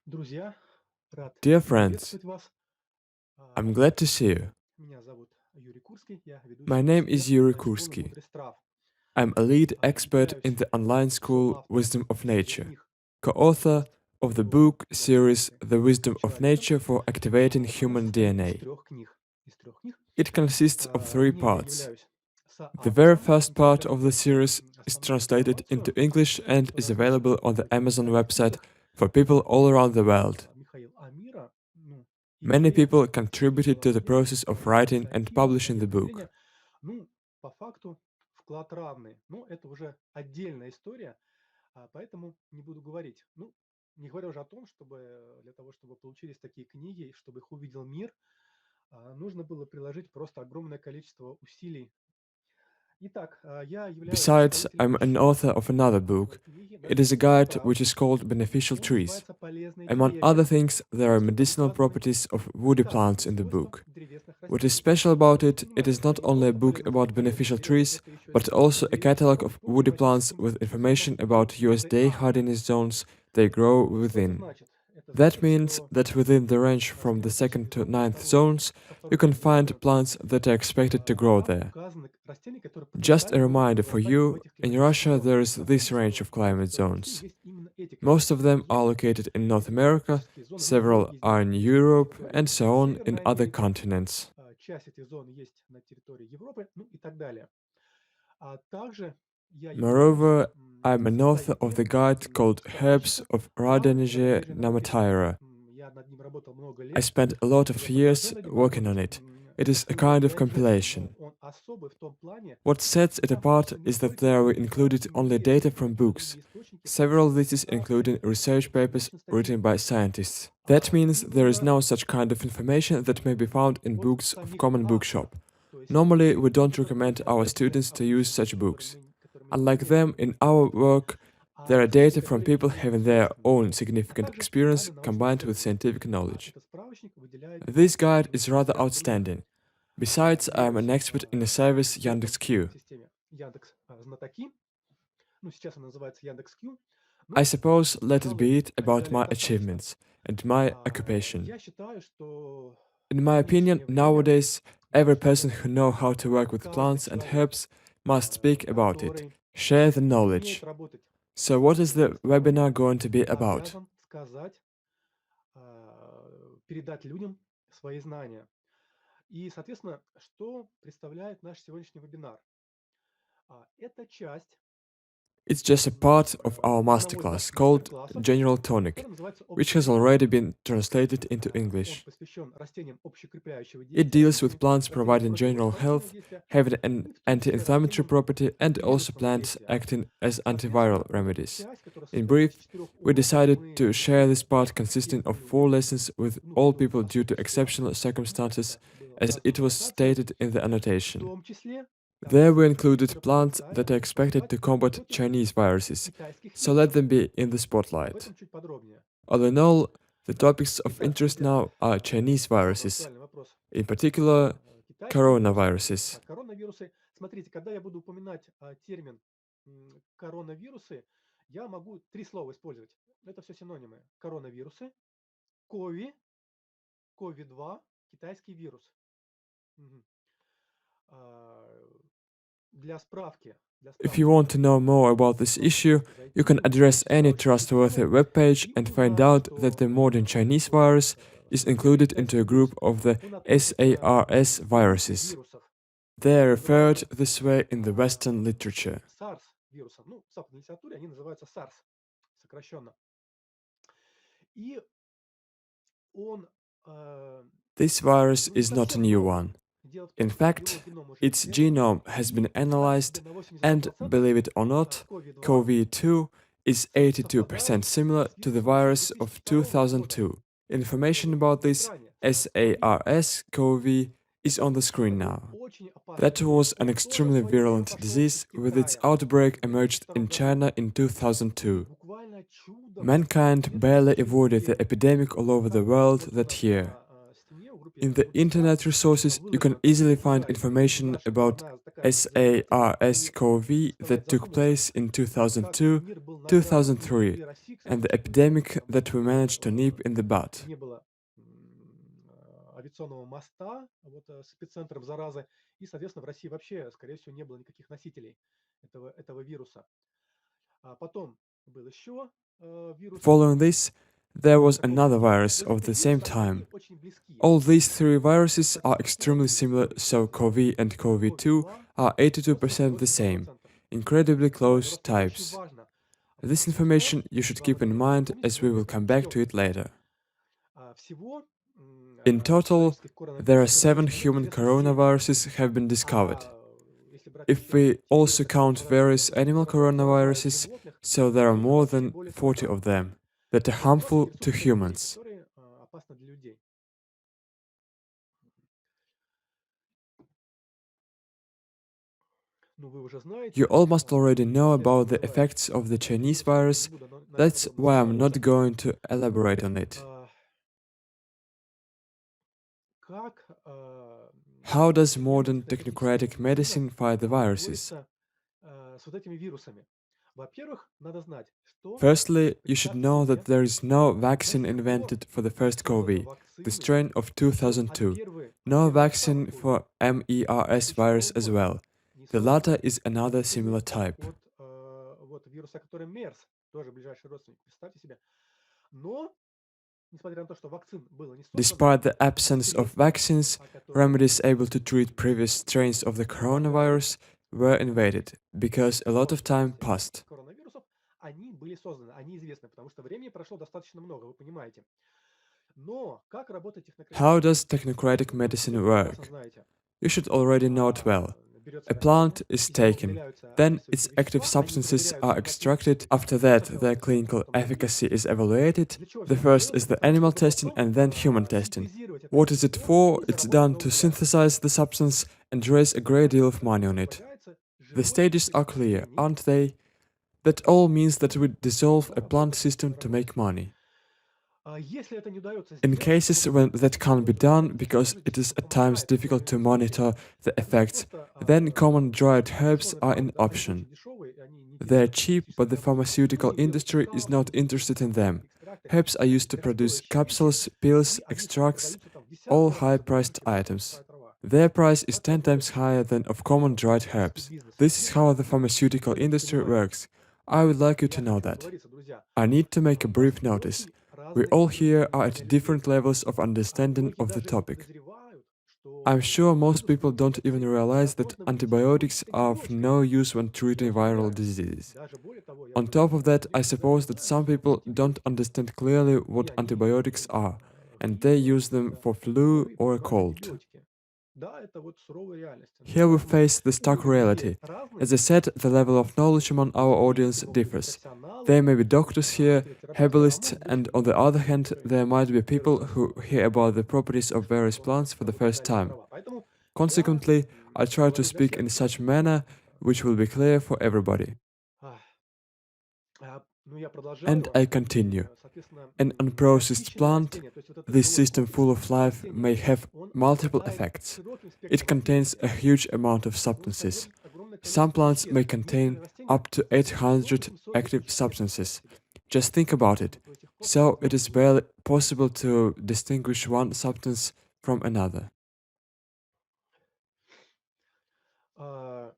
Друзья, рад Dear friends, приветствовать вас. I'm glad to see you. Меня зовут Юрий Курский, я My ведущий name is эксперт Yuri онлайн-школы Kursky. «Мудрость трав». I'm a lead expert in Являюсь the online одним из school соавторов Wisdom of серии Nature, книг co-author of the по book series идентификации The Wisdom of человека. Nature for Activating Она Human состоит из DNA. трех книг. It consists of three Не я parts. являюсь The very соавтором. first part of the Конкретно series is основную translated into информацию English and is available размещен on the в этих Amazon трех website книгах. for people all around the world. Михаил Амира. Ну, Many идея people и contributed to the положение process of writing публикации and архива publishing the научного book. явления, ну, по факту вклад равный. Но это уже отдельная история, поэтому не буду говорить. Ну, не говоря уже о том, чтобы для того, чтобы получились такие книги, и чтобы их увидел мир, нужно было приложить просто огромное количество усилий. Итак, я являюсь Besides, составителем I'm an еще author of одной another новой book. книги It is a «Мудрость guide трав». which is called Beneficial Он Trees. называется «Полезные Among other деревья. things, there are Способы medicinal высказывания properties of woody plants лекарственных in the свойств book. древесных What is растений». special about it, it Понимаете, is это not не only a просто book полезные, about полезные beneficial деревья, trees, это еще и but способы also a catalog лечения. of Ну, woody давайте plants мы with зайдем information внутрь about базы USDA А. hardiness zones they grow Что это within. значит? Это That значит, means что that within the range с from the первой точки second to до ninth zones, со второй you can точки до find 14, plants that are expected to grow там there. указаны растения, которые Just a потенциально могут reminder for произрастать в you, этих in климатических Russia there зонах. is this Напомню, range что of в этой climate плейлисте zones. есть именно эти Most of климатические зоны. them are Есть located in North другие America, климатические зоны, но several многие из are них in есть на Europe, and территории so on in Северной other Америки, continents. часть этих зон есть на территории Европы, ну и так далее. А также я являюсь Moreover, I'm an author of составителем, the guide called Herbs разработчиком of плана Ritonavir размножения на растениях. Namathyra. Я над ним работал много I лет. spent a lot of Я продолжаю years над ним working on работать. it. It is Это a kind of современный гид, но compilation. он особый в том плане, What sets что it там apart включены не is that только there were какие-то included only data интересные from научно books, другие источники, в том several числе of these диссертации, including research papers научные статьи, written by scientists. That means there is именно no such kind of information that may be found in от books of самих common авторов. bookshop. То есть Normally, we don't именно recommend от our тех students to use such источников, books. которыми мы Unlike владеем, them, которыми in мы our пользуемся. work, there are Книги, data from которые people являются having their лекарственными, own а significant также experience специальные научные combined with исследования. scientific knowledge. Этот справочник выделяет This guide is rather ряд других. outstanding. Besides, I am Являюсь an expert in the service экспертом в Yandex.Q. системе Яндекс Знатоки. Ну, сейчас она называется Яндекс.Кью. I Ну, suppose let it пожалуй, be it about далее my достаточно. achievements and my occupation. Я считаю, что In в my opinion, нынешнее время nowadays, every person необходимо, who know how to чтобы work with каждый plants and человек, herbs must speak about it, который share the умеет knowledge. работать So с what is the живыми травами, webinar going to be about? обязан сказать, передать людям свои знания. И, соответственно, что представляет наш сегодняшний вебинар? Это часть It's just a part of our одного из masterclass наших called мастер-классов, General Tonic, который называется which «Общий has тоник». already been translated into Он English. посвящен растениям общекрепляющего It действия, deals with plants растениям providing general противовоспалительного health, действия, having an ну и в том числе anti-inflammatory растениям property, and also невирусного plants действия. acting as Соответственно, antiviral вот эту remedies. часть, которая In состоит из brief, 4 we уроков, decided мы to share this part посвятим consisting of людям, 4 lessons with ну, all кто people due to способствовал exceptional circumstances, это было as указано it в was аннотации, stated in the в annotation. том числе There were растения, included которые plants that are потенциально могут expected помогать to combat против Chinese viruses, китайских so let вирусов. them be in the Об spotlight. этом чуть подробнее. All in all, the topics of Итак, interest друзья, now are Chinese сразу viruses, актуальный вопрос. in particular Китайские вирусы, coronaviruses. коронавирусы. Смотрите, когда я буду упоминать термин коронавирусы, я могу три слова использовать. Это все синонимы. Коронавирусы, COVID, COVID-2, китайский вирус. Мгм. А, Для справки, If you want to know more about this issue, можете you can зайти в address any справочник trustworthy Википедия webpage и and find узнать, out that the что modern Chinese вот virus is COVID, included into китайский a вирус, group of the он относится SARS к группе viruses. вирусов. They are referred Называется this way in the Western literature. SARS вирусом. Ну, в западной литературе они называются SARS, сокращенно. И он This virus не is not a совсем new новый. one. Дело в In том, что fact, его геном уже its исследован, genome has been и представьте себе analyzed, на and 82%, believe it or not, COVID-2 CoV-2 is совпадает 82% similar с to the вирусом virus of 2002 года, 2002. Information который about на this экране, SARS-CoV. SARS-CoV is Это on the screen был now. очень опасный That вирус. was an Он тоже, в extremely свою очередь, virulent пошел disease из with its Китая outbreak в emerged 2002 in году. China in И 2002. буквально чудом Mankind где-то barely через avoided the неделю epidemic all over the там у world нас that year. на стене, у In the internet resources, you can easily find information about SARS CoV that took place in 2002 2003 and the epidemic that we managed to nip in the bud. не было авиационного моста с эпицентром заразы, и, соответственно, в России вообще, скорее всего, не было никаких носителей этого вируса. Потом был еще вирус, Following this, there was такого же another типа. virus То есть of эти the same вирусы, они time. очень близки. All these three viruses are Практически extremely полностью similar, близки. so CoV and CoV-2 CoV-2 are до 82% the same, 42%. incredibly Да, но close просто это очень types. важно. This Всего, information you should главное keep in было mind запомнить, as we всего will несколько come back to четырех it later. Всего In total, человеческих there are коронавирусов на 7 сегодняшний момент human известно 7. coronaviruses have been discovered. А если брать If еще we те also вирусы, которые count заражают, various которые animal заражают coronaviruses, животных, so there то are их more вообще than более 40 40. of them that are Вот. Но нас harmful to интересуют именно те, humans. которые опасны для людей. Ну, вы уже You знаете, almost already know если это about the вызывает effects of the Chinese вирус, я не virus, буду на этом that's подробно why I'm not останавливаться. going to elaborate on it. А, Как How does современная modern технократическая technocratic медицина medicine fight the viruses? борется с вот этими вирусами? Во-первых, надо знать, что, Firstly, you should представьте know that себе, there is no до vaccine сих пор invented for the first созданы COVID, the вакцины strain of еще от 2002. от No первого SARS vaccine COVID for MERS 2002 virus as года well. не The созданы. latter is another Вакцины similar type. от вот вируса, который MERS, тоже ближайший родственник, представьте себе. Но, несмотря на то, что вакцин было не создано, Despite the absence of средства, vaccines, которые remedies able to treat previous strains of the помогают coronavirus were invented because a lot of бороться time с этим passed. коронавирусом, они были созданы, они известны, потому что времени прошло достаточно много, вы понимаете. Но как работает How технократическая does медицина? technocratic Вы все medicine прекрасно work? знаете. You should already know it well. Берется A plant растение, is из него taken, выделяются then its описывающие active вещества, они substances are проверяются на extracted. клинической After that, their сначала clinical потом на людях. efficacy is evaluated. Для чего The все это first делается? is Для the того, animal чтобы testing потом and then human testing. синтезировать это What is it вещество for? и It's заработать done to долгие яйца. synthesize the substance and raise a great deal of money on it. Предлагается The живое stages are clear, приспособление, aren't they? That all means that we dissolve a plant system to make money. Если это не удается In сделать по cases when that can't be каким-то done обстоятельствам, because может быть, it is что-то at times помогает, difficult условия to непростые, monitor the тогда effects, просто then common dried herbs традиционные are an препараты, да, они очень option. дешевые, и они не They're делают cheap, практически but the никакой работы. Ну, pharmaceutical они делают industry is not капсулы, interested in them. экстракты, Herbs are used to produce дорогостоящие вещи, capsules, pills, и они extracts, продаются там в all десятки раз дороже, high-priced чем items. простая трава. Their price is Так 10 times работает higher than of common dried фармацевтический herbs. бизнес. This is Ну, how the чтобы pharmaceutical вы это industry понимали, works. I would like you to я know хочу that. оговориться, друзья. I need to make a У нас brief notice. очень We разный all уровень here are at понимания different людей. levels of understanding Многие of the даже не topic. подозревают, I'm что sure most антибиотиков people нужно don't пить even всеми. realize that Невозможно выйти из antibiotics одной are of одиночкой. no use when treating Многие viral умирают. diseases. Даже более того, я On уверен, top of что that, I многие люди даже не suppose that знают, some что такое people don't антибиотики. understand clearly И what они antibiotics are, and грипп, they use them какие-то for flu болезни or a принимают cold. антибиотики. Да, это вот суровая реальность. Ну, Here we поэтому face the stark уровень людей reality. разный. As I said, the level of knowledge among our audience Одни могут быть differs. профессионалы, There may be doctors here, терапевты, а herbalists, могут быть and on люди, the other hand, которые there might be первый people раз who hear about the properties of various plants for the first выпускают эти time. трава. Поэтому я Consequently, I try to говорю для speak всех. in such manner which will be clear for everybody. Ах, Ну, я And продолжаю. I continue. Соответственно, An unprocessed насыщенное plant, растение, то есть вот этот this живой system full комплекс of life растения, may have он multiple обладает effects. широким It спектром contains a активности. huge amount of Он substances. содержит огромное Some количество plants may веществ. contain Некоторые растения up to содержат до 800 700 active тысяч клеток, представьте substances. себе. Just think about it. Вот у этих клеток So it огромное is количество. barely possible to distinguish one substance from another. А,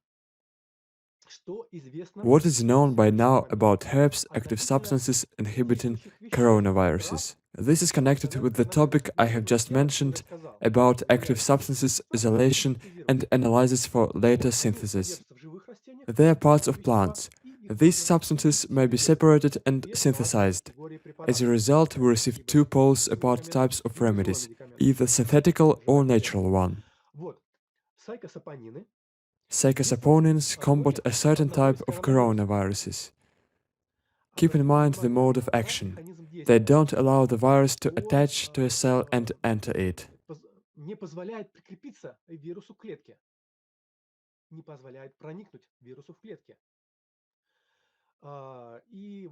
Что известно What is на known by сегодняшний now момент about herbs active относительно substances inhibiting действующих веществ, трав, coronaviruses? This is connected которые with the topic коронавирус I have нейтрализует. just Я уже mentioned сказал, about что active выделяются такие substances, вещества, которые isolation, and синтезируются. analysis for later Они synthesis. содержатся в живых растениях, They are parts эти of вещества, plants. и их These можно substances may be синтезировать separated and две разные synthesized. категории As a препаратов. result, we receive Либо two poles синтетические apart медикаменты, types of либо живой remedies, медикамент, either synthetical or живая таблетка. natural one. Вот. Сайкосапонины Cyclosaponins действуют combat против a certain одного из type of коронавирусов. coronaviruses. Keep in mind the mode of Два action. механизм They действия. don't allow the virus to Он attach to a cell and enter it. не позволяет прикрепиться вирусу к клетке, не позволяет проникнуть вирусу в клетке.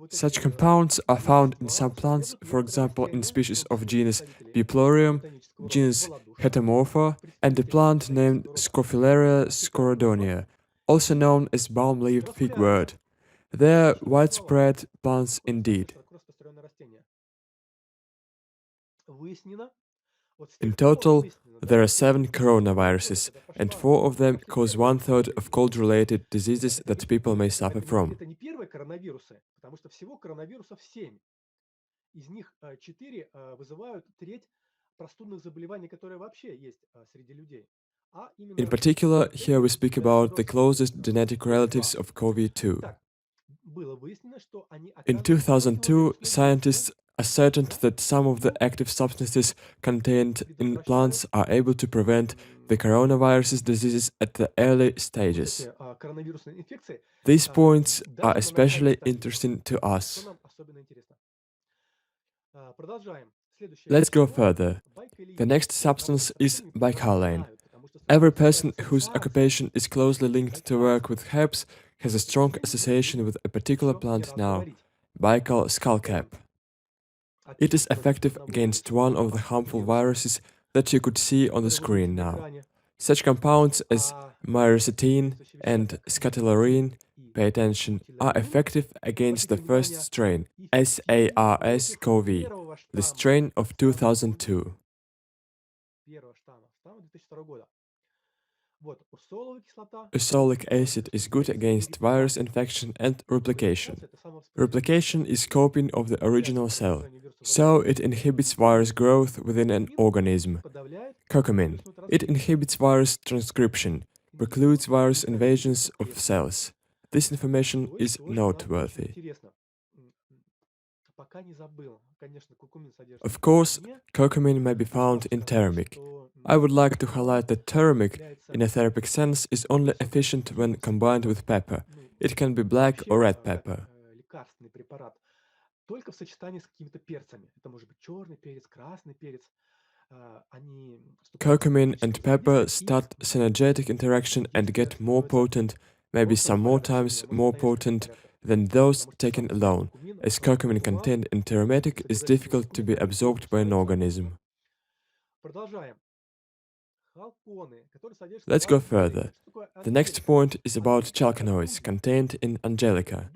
Such compounds are found in some plants, for example in species of genus Biplorium, genus Heteromorpha, and the plant named Scophilaria scorodonia, also known as balm-leaved figwort. They are widespread plants indeed. In total, there are 7 coronaviruses, and 4 of them cause 1/3 of cold-related diseases that people may suffer from. Из них 4 вызывают треть простудных заболеваний, которые вообще есть среди людей. In particular, here we speak about the closest genetic relatives of CoV-2. In 2002, scientists ascertained that some of the active substances contained in plants are able to prevent the coronavirus's diseases at the early stages. These points are especially interesting to us. Let's go further. The next substance is bicalane. Every person whose occupation is closely linked to work with herbs has a strong association with a particular plant now, Baikal skullcap. It is effective against one of the harmful viruses that you could see on the screen now. Such compounds as myricetin and scatolorine, pay attention, are effective against the first strain, SARS CoV, the strain of 2002. Usolic acid is good against virus infection and replication. Replication is copying of the original cell, so it inhibits virus growth within an organism. Curcumin. It inhibits virus transcription, precludes virus invasions of cells. This information is noteworthy. Of course, curcumin may be found in turmeric. I would like to highlight that turmeric, in a therapeutic sense, is only efficient when combined with pepper. It can be black or red pepper. Curcumin and pepper start synergetic interaction and get more potent, maybe some more times more potent than those taken alone, as curcumin contained in turmeric is difficult to be absorbed by an organism. Let's go further. The next point is about chalconoids contained in Angelica.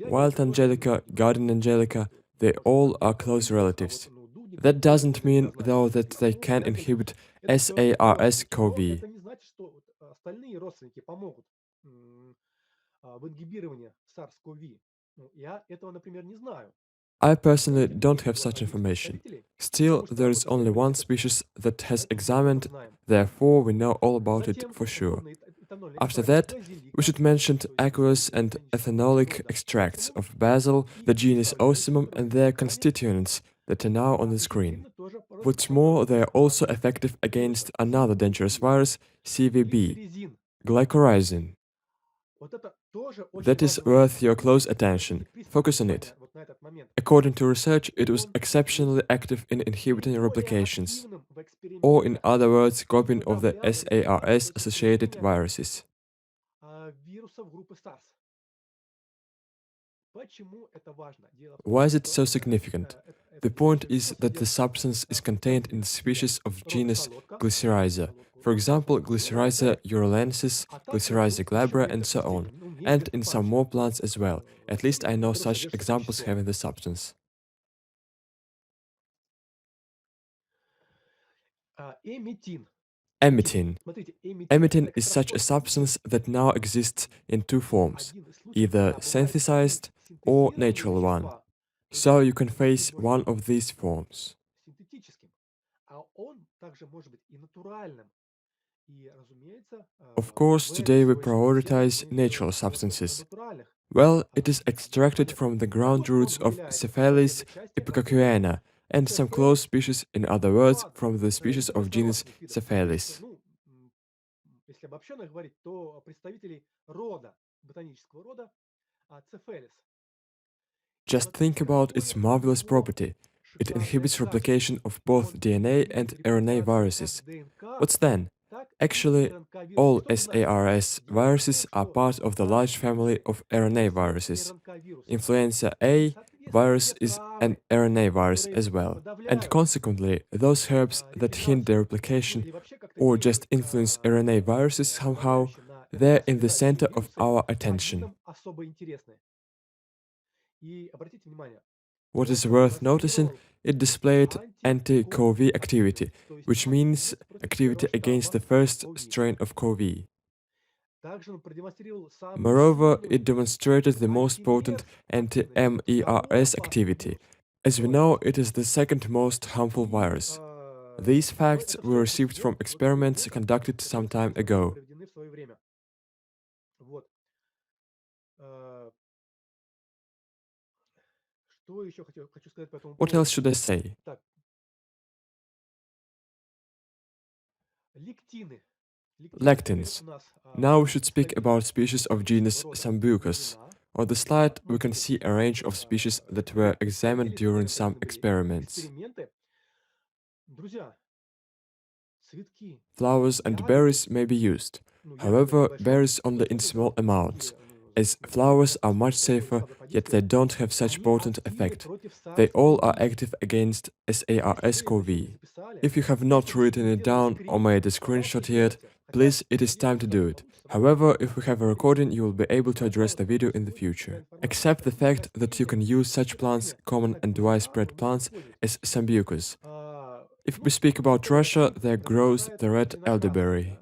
Wild Angelica, Garden Angelica, they all are close relatives. That doesn't mean, though, that they can inhibit SARS CoV. I personally don't have such information. Still, there is only one species that has examined, therefore we know all about it for sure. After that, we should mention aqueous and ethanolic extracts of basil, the genus Ocimum, and their constituents that are now on the screen. What's more, they are also effective against another dangerous virus, CVB, glycorizin. That is worth your close attention. Focus on it. According to research, it was exceptionally active in inhibiting replications, or in other words, copying of the SARS-associated viruses. Why is it so significant? The point is that the substance is contained in the species of genus Glycyrrhiza, for example Glycyrrhiza urolensis, Glycyrrhiza glabra, and so on, and in some more plants as well. At least I know such examples having the substance. Emitin. Emitin is such a substance that now exists in 2 forms, either synthesized or natural one. So you can face one of these forms. Of course, today we prioritize natural substances. Well, it is extracted from the ground roots of Cephalis ipecacuana and some close species, in other words, from the species of genus Cephalis. Just think about its marvelous property. It inhibits replication of both DNA and RNA viruses. What's then? Actually, all SARS viruses are part of the large family of RNA viruses. Influenza A virus is an RNA virus as well, and consequently, those herbs that hinder replication or just influence RNA viruses somehow, they're in the center of our attention. What is worth noticing, it displayed anti-CoV activity, which means activity against the first strain of CoV. Moreover, it demonstrated the most potent anti-MERS activity. As we know, it is the second most harmful virus. These facts were received from experiments conducted some time ago. What else should I say? Lectins. Now we should speak about species of genus Sambucus. On the slide, we can see a range of species that were examined during some experiments. Flowers and berries may be used. However, berries only in small amounts, as flowers are much safer, yet they don't have such potent effect. They all are active against SARS-CoV. If you have not written it down or made a screenshot yet, please, it is time to do it. However, if we have a recording, you will be able to address the video in the future. Accept the fact that you can use such plants, common and widespread plants, as Sambucus. If we speak about Russia, there grows the red elderberry.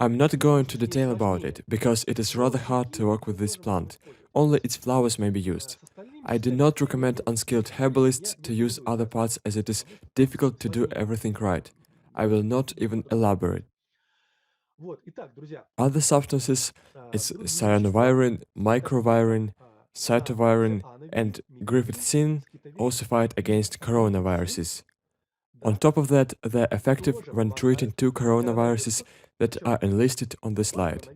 I'm not going to detail about it, because it is rather hard to work with this plant. Only its flowers may be used. I do not recommend unskilled herbalists to use other parts as it is difficult to do everything right. I will not even elaborate. Other substances is cyanovirin, microvirin, cytovirin, and grifrithsin also fight against coronaviruses. On top of that, they're effective when treating two coronaviruses that are enlisted on the slide.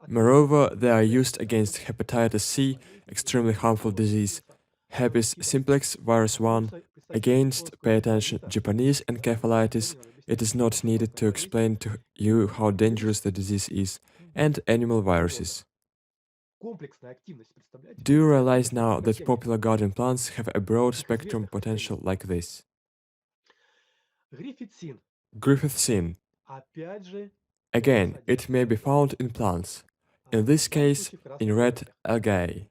Moreover, they are used against hepatitis C, extremely harmful disease, herpes simplex virus 1, against, pay attention, Japanese encephalitis. It is not needed to explain to you how dangerous the disease is, and animal viruses. Do you realize now that popular garden plants have a broad spectrum potential like this? Grifrithsin. Again, it may be found in plants, in this case, in red algae.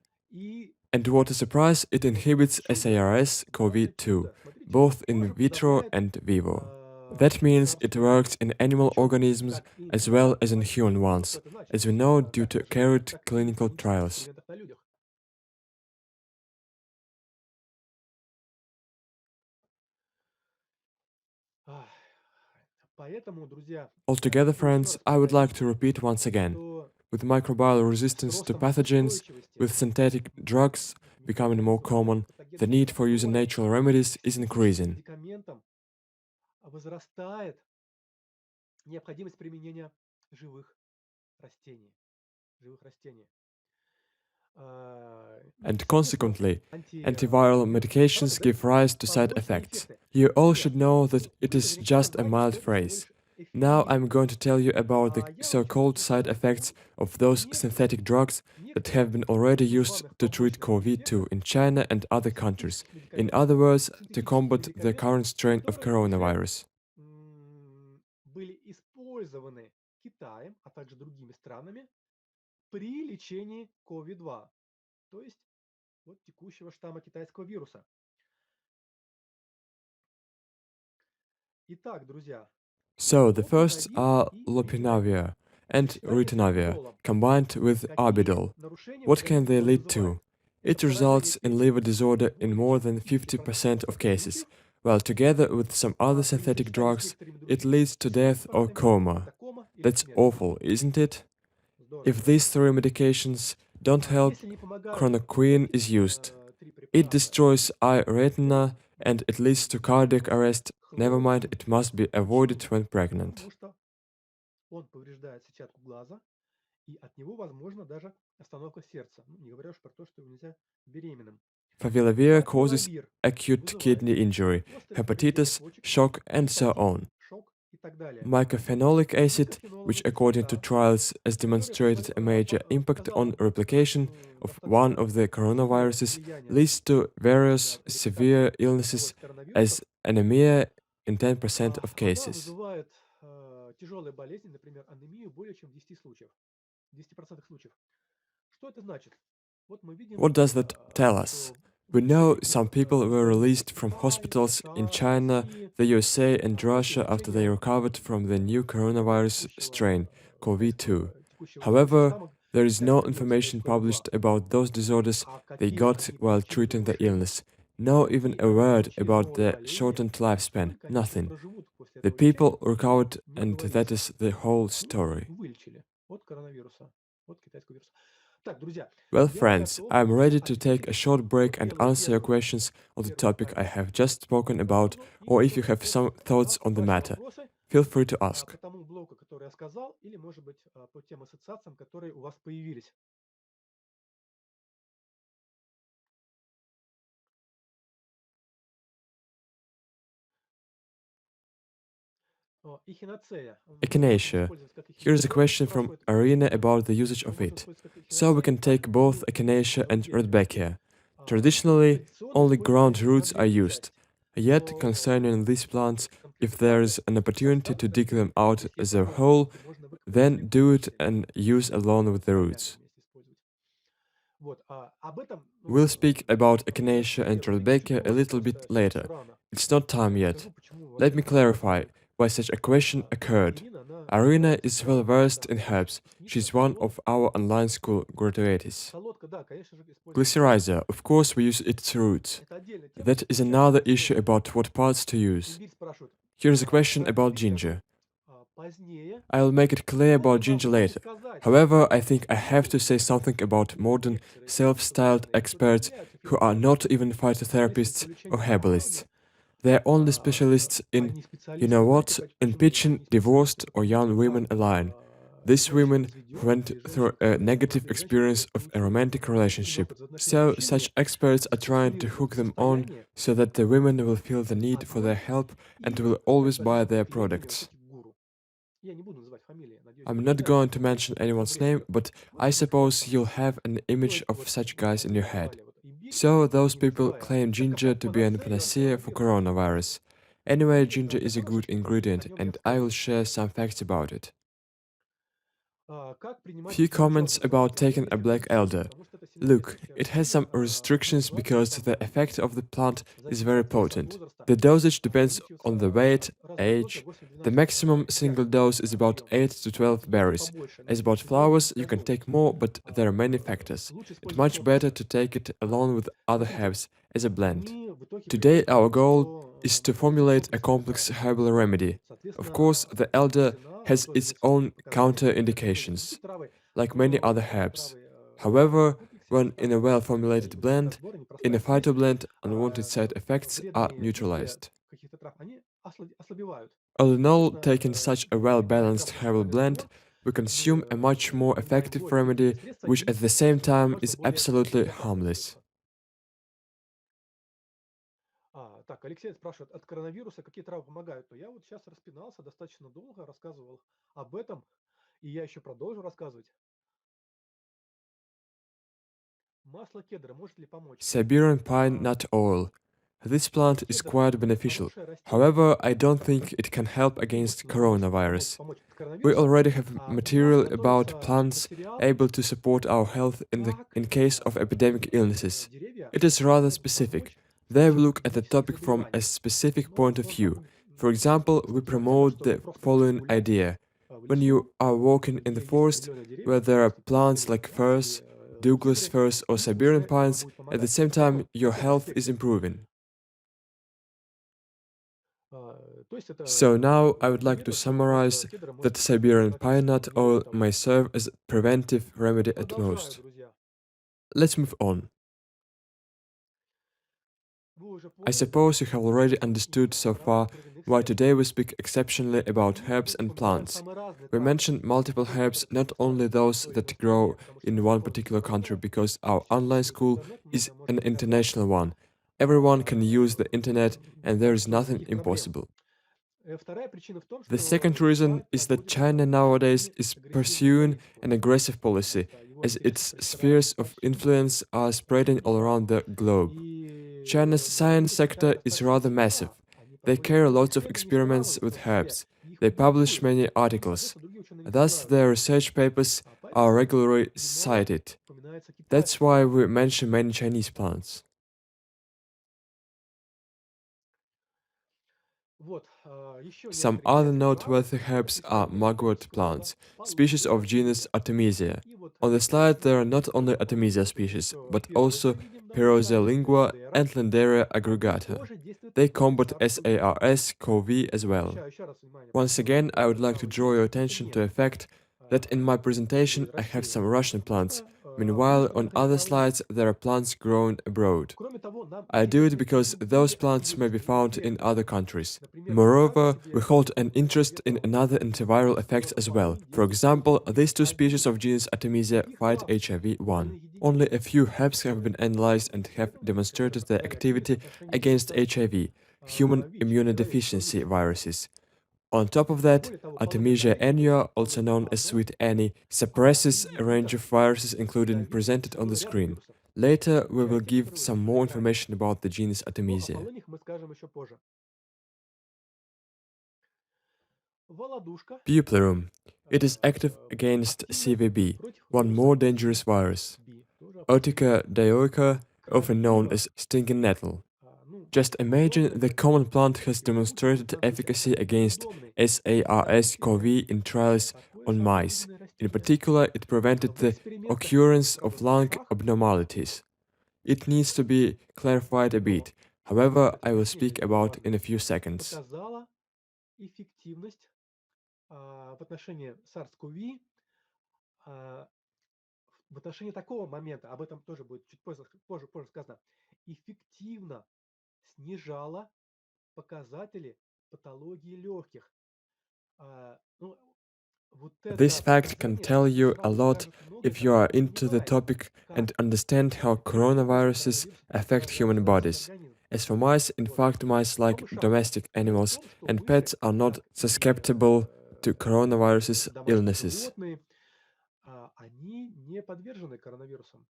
And what a surprise, it inhibits SARS CoV-2, both in vitro and vivo. That means it works in animal organisms as well as in human ones, as we know due to carried clinical trials. Altogether, friends, I would like to repeat once again. With microbial resistance to pathogens, with synthetic drugs becoming more common, the need for using natural remedies is increasing. And consequently, antiviral medications give rise to side effects. You all should know that it is just a mild phrase. Now I'm going to tell you about the so-called side effects of those synthetic drugs that have been already used to treat COVID-2 in China and other countries. In other words, to combat the current strain of coronavirus. So the first are Lopinavir and Ritonavir combined with Arbidol. What can they lead to? It results in liver disorder in more than 50% of cases, while together with some other synthetic drugs, it leads to death or coma. That's awful, isn't it? If these three medications don't help, Chloroquine is used. It destroys eye retina and it leads to cardiac arrest. Never mind, it must be avoided when pregnant. Favilavir causes Favilavir acute вызывает kidney injury, просто повреждение hepatitis, почек, shock, and so гепатит, on. шок и так далее. Mycophenolic acid, which Микрофеноловый according to кислота, trials has которая demonstrated a major impact on показала replication of one достаточно of the большое coronaviruses, влияние leads to various на severe репликацию одного illnesses из коронавирусов, as anemia in 10% of она cases. вызывает тяжелые болезни, например, анемию более чем в 10 случаев, в 10% случаев. Что это значит? Вот мы видим, What does that tell us? что We know люди some people were в released from Китае, в hospitals in США, в China, России the USA, and после Russia after they лечения recovered from the new coronavirus strain, CoV-2. текущего However, штамма there is no китайского вируса information SARS-CoV-2. published about those disorders А they какие got они while получили treating the улучшения, illness. No, even какие a они word получили about новое their болезнение, shortened lifespan. сколько они еще Nothing. проживут после The этого people лечения, recovered, не and that говорится. is the whole Ну, их story. вылечили от коронавируса, от китайского вируса. Так, друзья, Well, я friends, готов I'm ready to take a ответить short break на and первую answer your тезу questions on the первой topic I повестки have just spoken about, сразу. И or if кто you have захочет some thoughts on the задавать matter. вопросы Feel free to ask. по тому блоку, который я сказал, или, может быть, по тем ассоциациям, которые у вас появились. Эхиноцея можно Echinacea. использовать как Here's a эхиноцею, question from спрашивает Arena Кристина. about the usage of Можно it. использовать как So we can эхиноцею, take как both и Echinacea and удобрение. Rudbeckia. Ну, Traditionally, традиционно only использование ground roots на are верхней used. части. Yet, Но concerning these plants, если там if какие-то there травы, is an сейчас opportunity to стало dig them доступно. out Если есть as a такие whole, возможности, можно выкопать then землю do и it посеять. and use alone with the Корнями roots. вместе использовать. Вот, об этом, We'll speak about как я Echinacea and сформулировал, видите, чуть Rudbeckia a позже, little потому bit что сейчас later. еще рано. It's not time Я yet. расскажу, почему Let вообще me такой вопрос clarify возник. why such a question occurred. Ирина, она Arena является is well специалистом versed in по herbs. выпускница She's one солодок. of our online school graduates. Солодка, да, конечно же, используется корни. Glycyrrhiza, of course, we use its roots. Это отдельная тема. That is Вот сейчас another issue Эльвира. about what parts to use. Эльвир спрашивает Here's a question про about глицеру ginger. позднее. I'll make it clear Но about ginger забыл later. сказать, However, I что think I have to существуют say something about modern, некоторые self-styled специалисты, которые не experts являются who are not even фитотерапевтами, специалистами по phytotherapists or лечению herbalists. травами. They're only specialists in, Они you know специалисты, знаете, what, in почему pitching они специалисты? divorced or Потому что young это women alone. These женщины women who разведенные went или through женщины, a которые negative замужние женщины, experience которые of a получили romantic негативный relationship. опыт в отношениях с So, such мужчинами, experts are trying to заспекулировали в hook them on состоянии so that the women will feel the need for their одной help and из will always buy their авторитетных лениней вот products. этих гуру. Я не буду называть фамилии, надеюсь, вы I'm не not обижаетесь, going что to я mention во anyone's время name, идет. but Вот I они говорят suppose там, you'll have an что image эти of вот such guys гуру in your head. рекомендовали вот имбирь, So, those не people называя claim это ginger как to be a панацею от panacea for коронавируса. coronavirus. Anyway, И ginger is a good докладывают, что о ingredient, нем не and I will рассказывают. share some facts about it. Как принимать Few лечение comments черного about эльдера? Ну, taking a несколько black ограничений, elder. потому что это сильно Look, действующее it has растение. some restrictions Дозировка because the там effect of the plant is зависит very от веса, от potent. возраста. The dosage depends on the weight, Увеличивается разная доза age. The 8-12 maximum single ягод dose is about прием. 8 to 12 Можно berries. побольше, но As это about очень дорого и flowers, you can дорогой. take more, but there are many factors. Лучше It's использовать much better to Лопинавир. take it alone with other Смотрите, herbs as a blend. мы в итоге пришли Today, к our тому, goal что is to надо делать formulate a комплексное complex лекарство. herbal remedy. Of course, Соответственно, the elder цена has тоже its имеет свои own показатели, потому что это не такие counterindications, травы, like many other но эти herbs. травы However, when комплексируются in a там, well и formulated вот этот blend, разбор, in a непростая смесь, phytoblend, unwanted side effects are вредные действия neutralized. каких-то трав, они ослабевают. All in all, taking Соответственно, such a well такое balanced лекарство, как herbal blend, Remdesivir, we мы consume a much more применяем effective более эффективные remedy, средства which и at the same time намного is более absolutely безопасные harmless. средства. Так, Алексей спрашивает, от коронавируса какие травы помогают? Но я вот сейчас распинался достаточно долго, рассказывал об этом, и я еще продолжу рассказывать. Масло кедра может ли помочь? Siberian pine nut oil. This plant is Кедр quite beneficial. хорошее растение, However, I don't think it can help ну, against может coronavirus. помочь от We коронавируса. already have У нас material about готовится plants материал, able to support our health как in case of epidemic illnesses. деревья It is rather могут specific. помочь в There we случае look at the эпидемических topic from a заболеваний. specific Но point of он view. там For example, we дело в том, promote что вы the просто можете following гулять idea. в When лесу, you are walking in the где есть forest, определенные деревья, where there are допустим, туи plants или, like да, firs, или Douglas кедры, firs, or и Siberian уже вам pines, будет at the помогать same time в your этом health is аспекте. improving. То есть So now I к would like to примеру, что масло summarize кедра that может быть Siberian pine профилактическим nut или более oil того. may serve as a preventive remedy at Продолжаю, most. друзья. Let's move on. Вы уже I поняли, да, suppose you have already что understood именно so разные far травяные why today we speak exceptionally about herbs and plants. We mentioned multiple herbs, not only those that grow in one particular country, because our online school is an international one. Everyone can use the internet and there is nothing impossible. The second reason is that China nowadays is pursuing an aggressive policy, as its spheres of influence are spreading all around the globe. China's science sector is rather massive. They carry lots of experiments with herbs. They publish many articles. Thus, their research papers are regularly cited. That's why we mention many Chinese plants. Some other noteworthy herbs are mugwort plants, species of genus Artemisia. On the slide there are not only Artemisia species, but also Perosia lingua and Landaria aggregata. They combat SARS CoV as well. Once again, I would like to draw your attention to the fact that in my presentation I have some Russian plants. Meanwhile, on other slides there are plants grown abroad. I do it because those plants may be found in other countries. Moreover, we hold an interest in another antiviral effects as well. For example, these two species of genus Artemisia fight HIV-1. Only a few herbs have been analyzed and have demonstrated their activity against HIV, human immunodeficiency viruses. On top of that, Artemisia annua, also known as Sweet Annie, suppresses a range of viruses including presented on the screen. Later, we will give some more information about the genus Artemisia. Bupleurum. It is active against CVB, one more dangerous virus. Urtica dioica, often known as stinging nettle. Just imagine the common plant has demonstrated efficacy against SARS CoV in trials on mice. In particular, it prevented the occurrence of lung abnormalities. It needs to be clarified a bit. However, I will speak about in a few seconds. В отношении такого момента, об этом тоже будет чуть позже сказано, эффективно снижала показатели патологии легких. This fact can tell you a lot if you are into the topic and understand how coronaviruses affect human bodies. As for mice, in fact, mice like domestic animals and pets are not susceptible to coronavirus illnesses. Они не подвержены коронавирусам.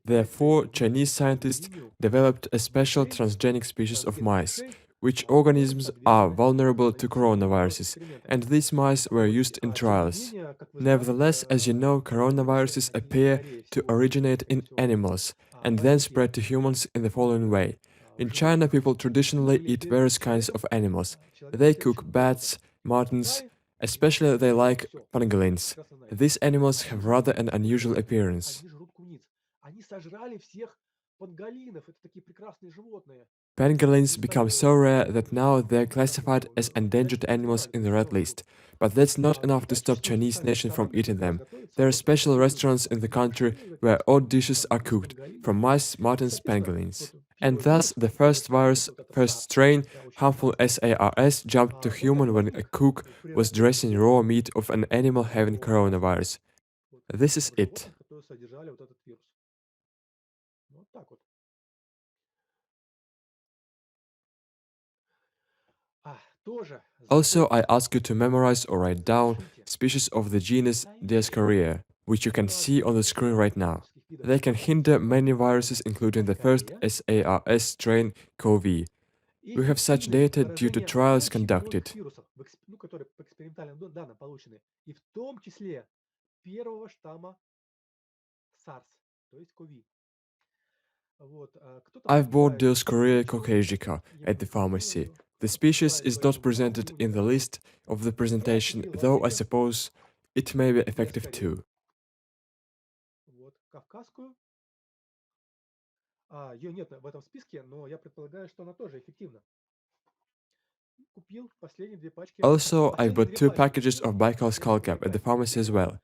Therefore, Chinese scientists developed a special transgenic species of mice, which organisms are vulnerable to coronaviruses, and these mice were used in trials. Nevertheless, as you know, coronaviruses appear to originate in animals and then spread to humans in the following way. In China, people traditionally eat various kinds of animals. They cook bats, martens, especially they like pangolins. These animals have rather an unusual appearance. Pangolins become so rare that now they're classified as endangered animals in the red list. But that's not enough to stop Chinese nation from eating them. There are special restaurants in the country where odd dishes are cooked, from mice, martens, pangolins. And thus, the first virus, first strain, harmful SARS, jumped to human when a cook was dressing raw meat of an animal having coronavirus. This is it. Also, I ask you to memorize or write down species of the genus Diascaria, which you can see on the screen right now. They can hinder many viruses, including the first SARS strain CoV. We have such data due to trials conducted. I've bought Dioscorea caucasica at the pharmacy. The species is not presented in the list of the presentation, though I suppose it may be effective too. Also, I bought 2 packages of Baikal skullcap at the pharmacy as well.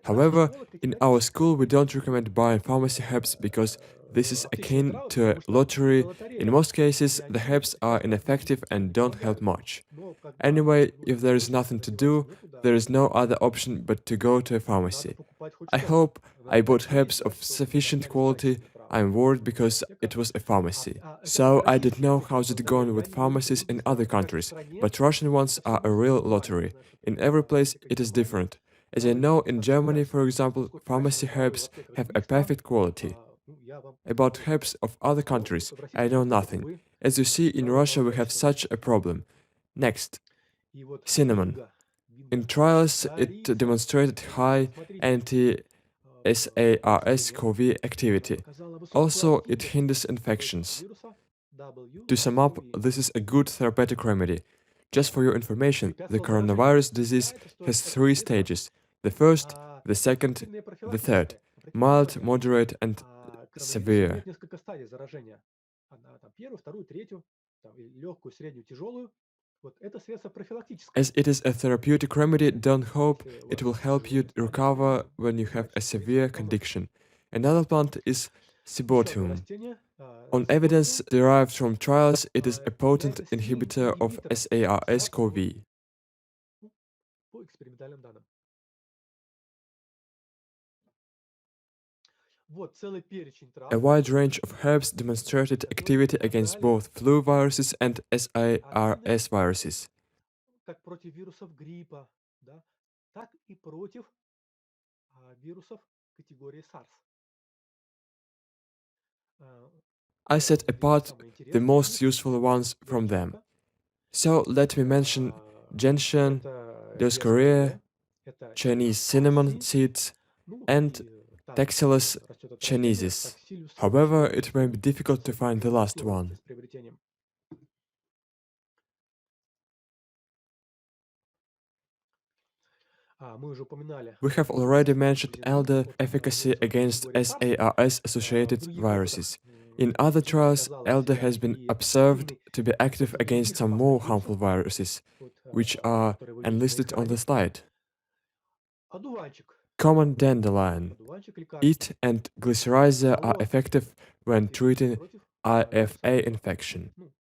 However, in our school we don't recommend buying pharmacy herbs because This is аптечных akin травах, to a потому что lottery. это In лотерея. most cases, Я the не знаю, herbs are ineffective and не don't help помогают. much. Но когда Anyway, ну, if there is очередь, nothing когда to деваться do, некуда, there is no other option but to go to a надо pharmacy. покупать хоть I что-то. hope I Надо дать bought понять, herbs да, of что у тебя sufficient остались quality. качественные травы. I'm worried Вот, а because аптека, it was a pharmacy. это So I didn't российские know аптеки, how's это it заметь, going with они делают pharmacies очень in быстро. other В каждой countries, стране but Russian ones это все are a быстро. real Германия, я lottery. знаю, что In every такое place аптека it is Германии. different. As I Давай know, in достаточно Germany, дальше. for Вот example, сколько раньше pharmacy разговаривал в herbs аптеках have a других стран, perfect quality. ну, я вам About скажу, herbs of other но countries, в I российских know аптеках, nothing. увы, As you see, in народ Russia we мало have качественный. such a problem. Next, И вот cinnamon. бинго, In бинго, trials, it корица. demonstrated high Посмотрите, по anti-SARS исследованиям CoV она activity. показала высокий Also, it индекс hinders устойчивости infections. вируса To sum up, W1 this is a good therapeutic remedy. Just for your information, the Препятствовал заражению. coronavirus disease Считается, что has это three средство stages: the first, the second, эффективное the third, профилактическое. Обратите mild, внимание, moderate, and коронавирус severe. имеет несколько стадий заражения. Там, первую, вторую, третью, там, и легкую, среднюю, тяжелую. Вот это средство профилактическое. As it is a therapeutic remedy, don't hope Если у it вас will help you тяжелое стадия, то recover when you have знаете, a что пройти severe должно. condition. Another plant is Еще одно Cibotium. растение, On evidence сиботиум, derived from trials, it is a potent является сильным inhibitor of ингибитором SARS SARS-CoV CoV. ну, по экспериментальным данным. Вот целый перечень A трав, wide range of herbs demonstrated которые activity against доказали both flu viruses and активность SARS viruses. как против вирусов гриппа, да, так и против вирусов категории SARS. А, I set Выделю apart самые the интересные из most них. useful ones from them. Горчишника, So let me mention gentian, это детское Dioscorea, aloe, это Chinese cinnamon акации, seeds, ну and и также Taxellus растет это растение, chinesis. Taxilius However, chinesis. it may be difficult to find the last Экспериментируется one. с приобретением. Мы уже упоминали We have already эффективность mentioned антивирусных elder от efficacy вирусов against категории SARS. SARS В associated других опытах viruses. In other уже trials, показала elder себя has been и observed эффективный to be active против against других some опасных more вирусов, harmful viruses, вот, which are которые вы видите на enlisted on the экране. slide. Одуванчик. Common dandelion. Одуванчик It лекарственный. and glycyrrhiza are Вот. effective when Эффективен treating против вируса IFA гриппа. infection. Ну,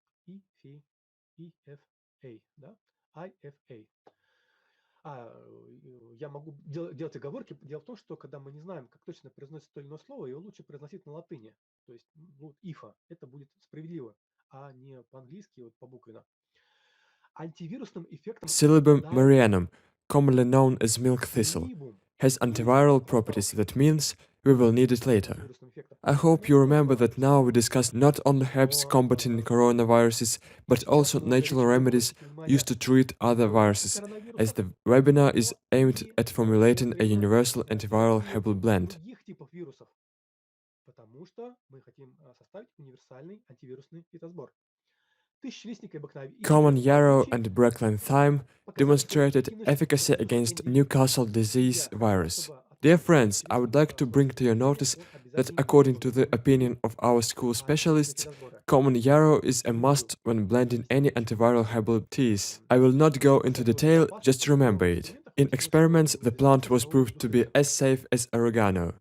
IFA, да? IFA. Я могу делать оговорки. Дело в том, что когда мы не знаем, как точно произносится то или иное слово, его лучше произносить на латыни. То есть, ну, ифа, это будет справедливо, а не по-английски, вот по-буквенно. Антивирусным эффектом Silybum обладает marianum, commonly known as milk thistle, силибум. has Силибум antiviral по старому. properties. That means we will need it later. Антивирусным эффектом. I hope you Ну, remember это that now we discussed not only herbs но combating coronaviruses, but сейчас also мы вам говорить, natural что remedies обратите used внимание to treat other про и viruses, as коронавирусов, the webinar is но aimed и at formulating a одновременно universal antiviral и herbal blend. других типов вирусов, потому что мы хотим составить универсальный антивирусный фитосбор. Тысячелистник и Common бакновый yarrow случай and Brackline thyme показали свою demonstrated эффективность efficacy против against эндемитов. Newcastle disease Друзья, virus. чтобы Dear отметить friends, I would тысячелистник like to свойства bring to your эндемитов, notice он that обязательно according to используется the opinion of our school антивирусные specialists, фитосборы. common yarrow is a Рекомендую must when blending any тысячелистничек. antiviral herbal teas. I will not go into Кстати, вот эта detail, опасность just при remember новых it. экспериментах In очень скоро experiments, будет the plant известна was новым proved to be открытиям. as safe as oregano.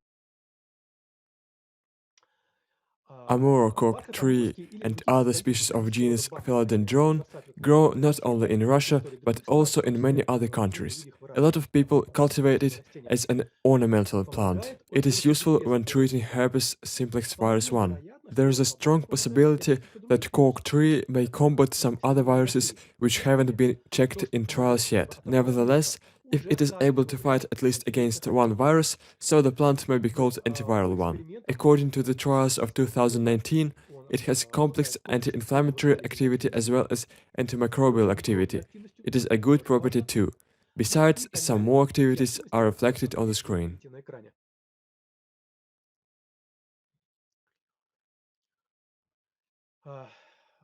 Amuro cork Бархат tree амурский или and другие other species of традиционные genus бархатные растения Philodendron мерцают как grow маленькие not цветочки only in на Russia территории but других стран, в also том in many числе other многие countries. люди их A lot выращивают. of people cultivate Фантастические it растения. as an ornamental plant. Помогает от It is вирусной useful инфекции when treating коронавируса. herpes simplex virus Вполне 1. вероятно, There is что a strong помогает он и для possibility нескольких других that cork вирусов, tree may combat some other которые не viruses раскрылись which на haven't экране. been checked То, что in помогает trials yet. от одного вируса, Nevertheless, if уже it is станет able to fight повлиять at least антивирусным against one эффектом. virus, so the plant may be Вот called по antiviral one. экспериментам According to the trials of тысячелистник лекарственный, 2019, он it has complex обладает комплексно anti-inflammatory противовоспалительной activity as активностью, well as antimicrobial антимикробной activity. активностью, It is a good property согласно. too. Ну Besides, и, some конечно, more другие activities активности, are которые reflected on the посмотрите, screen. видите на экране.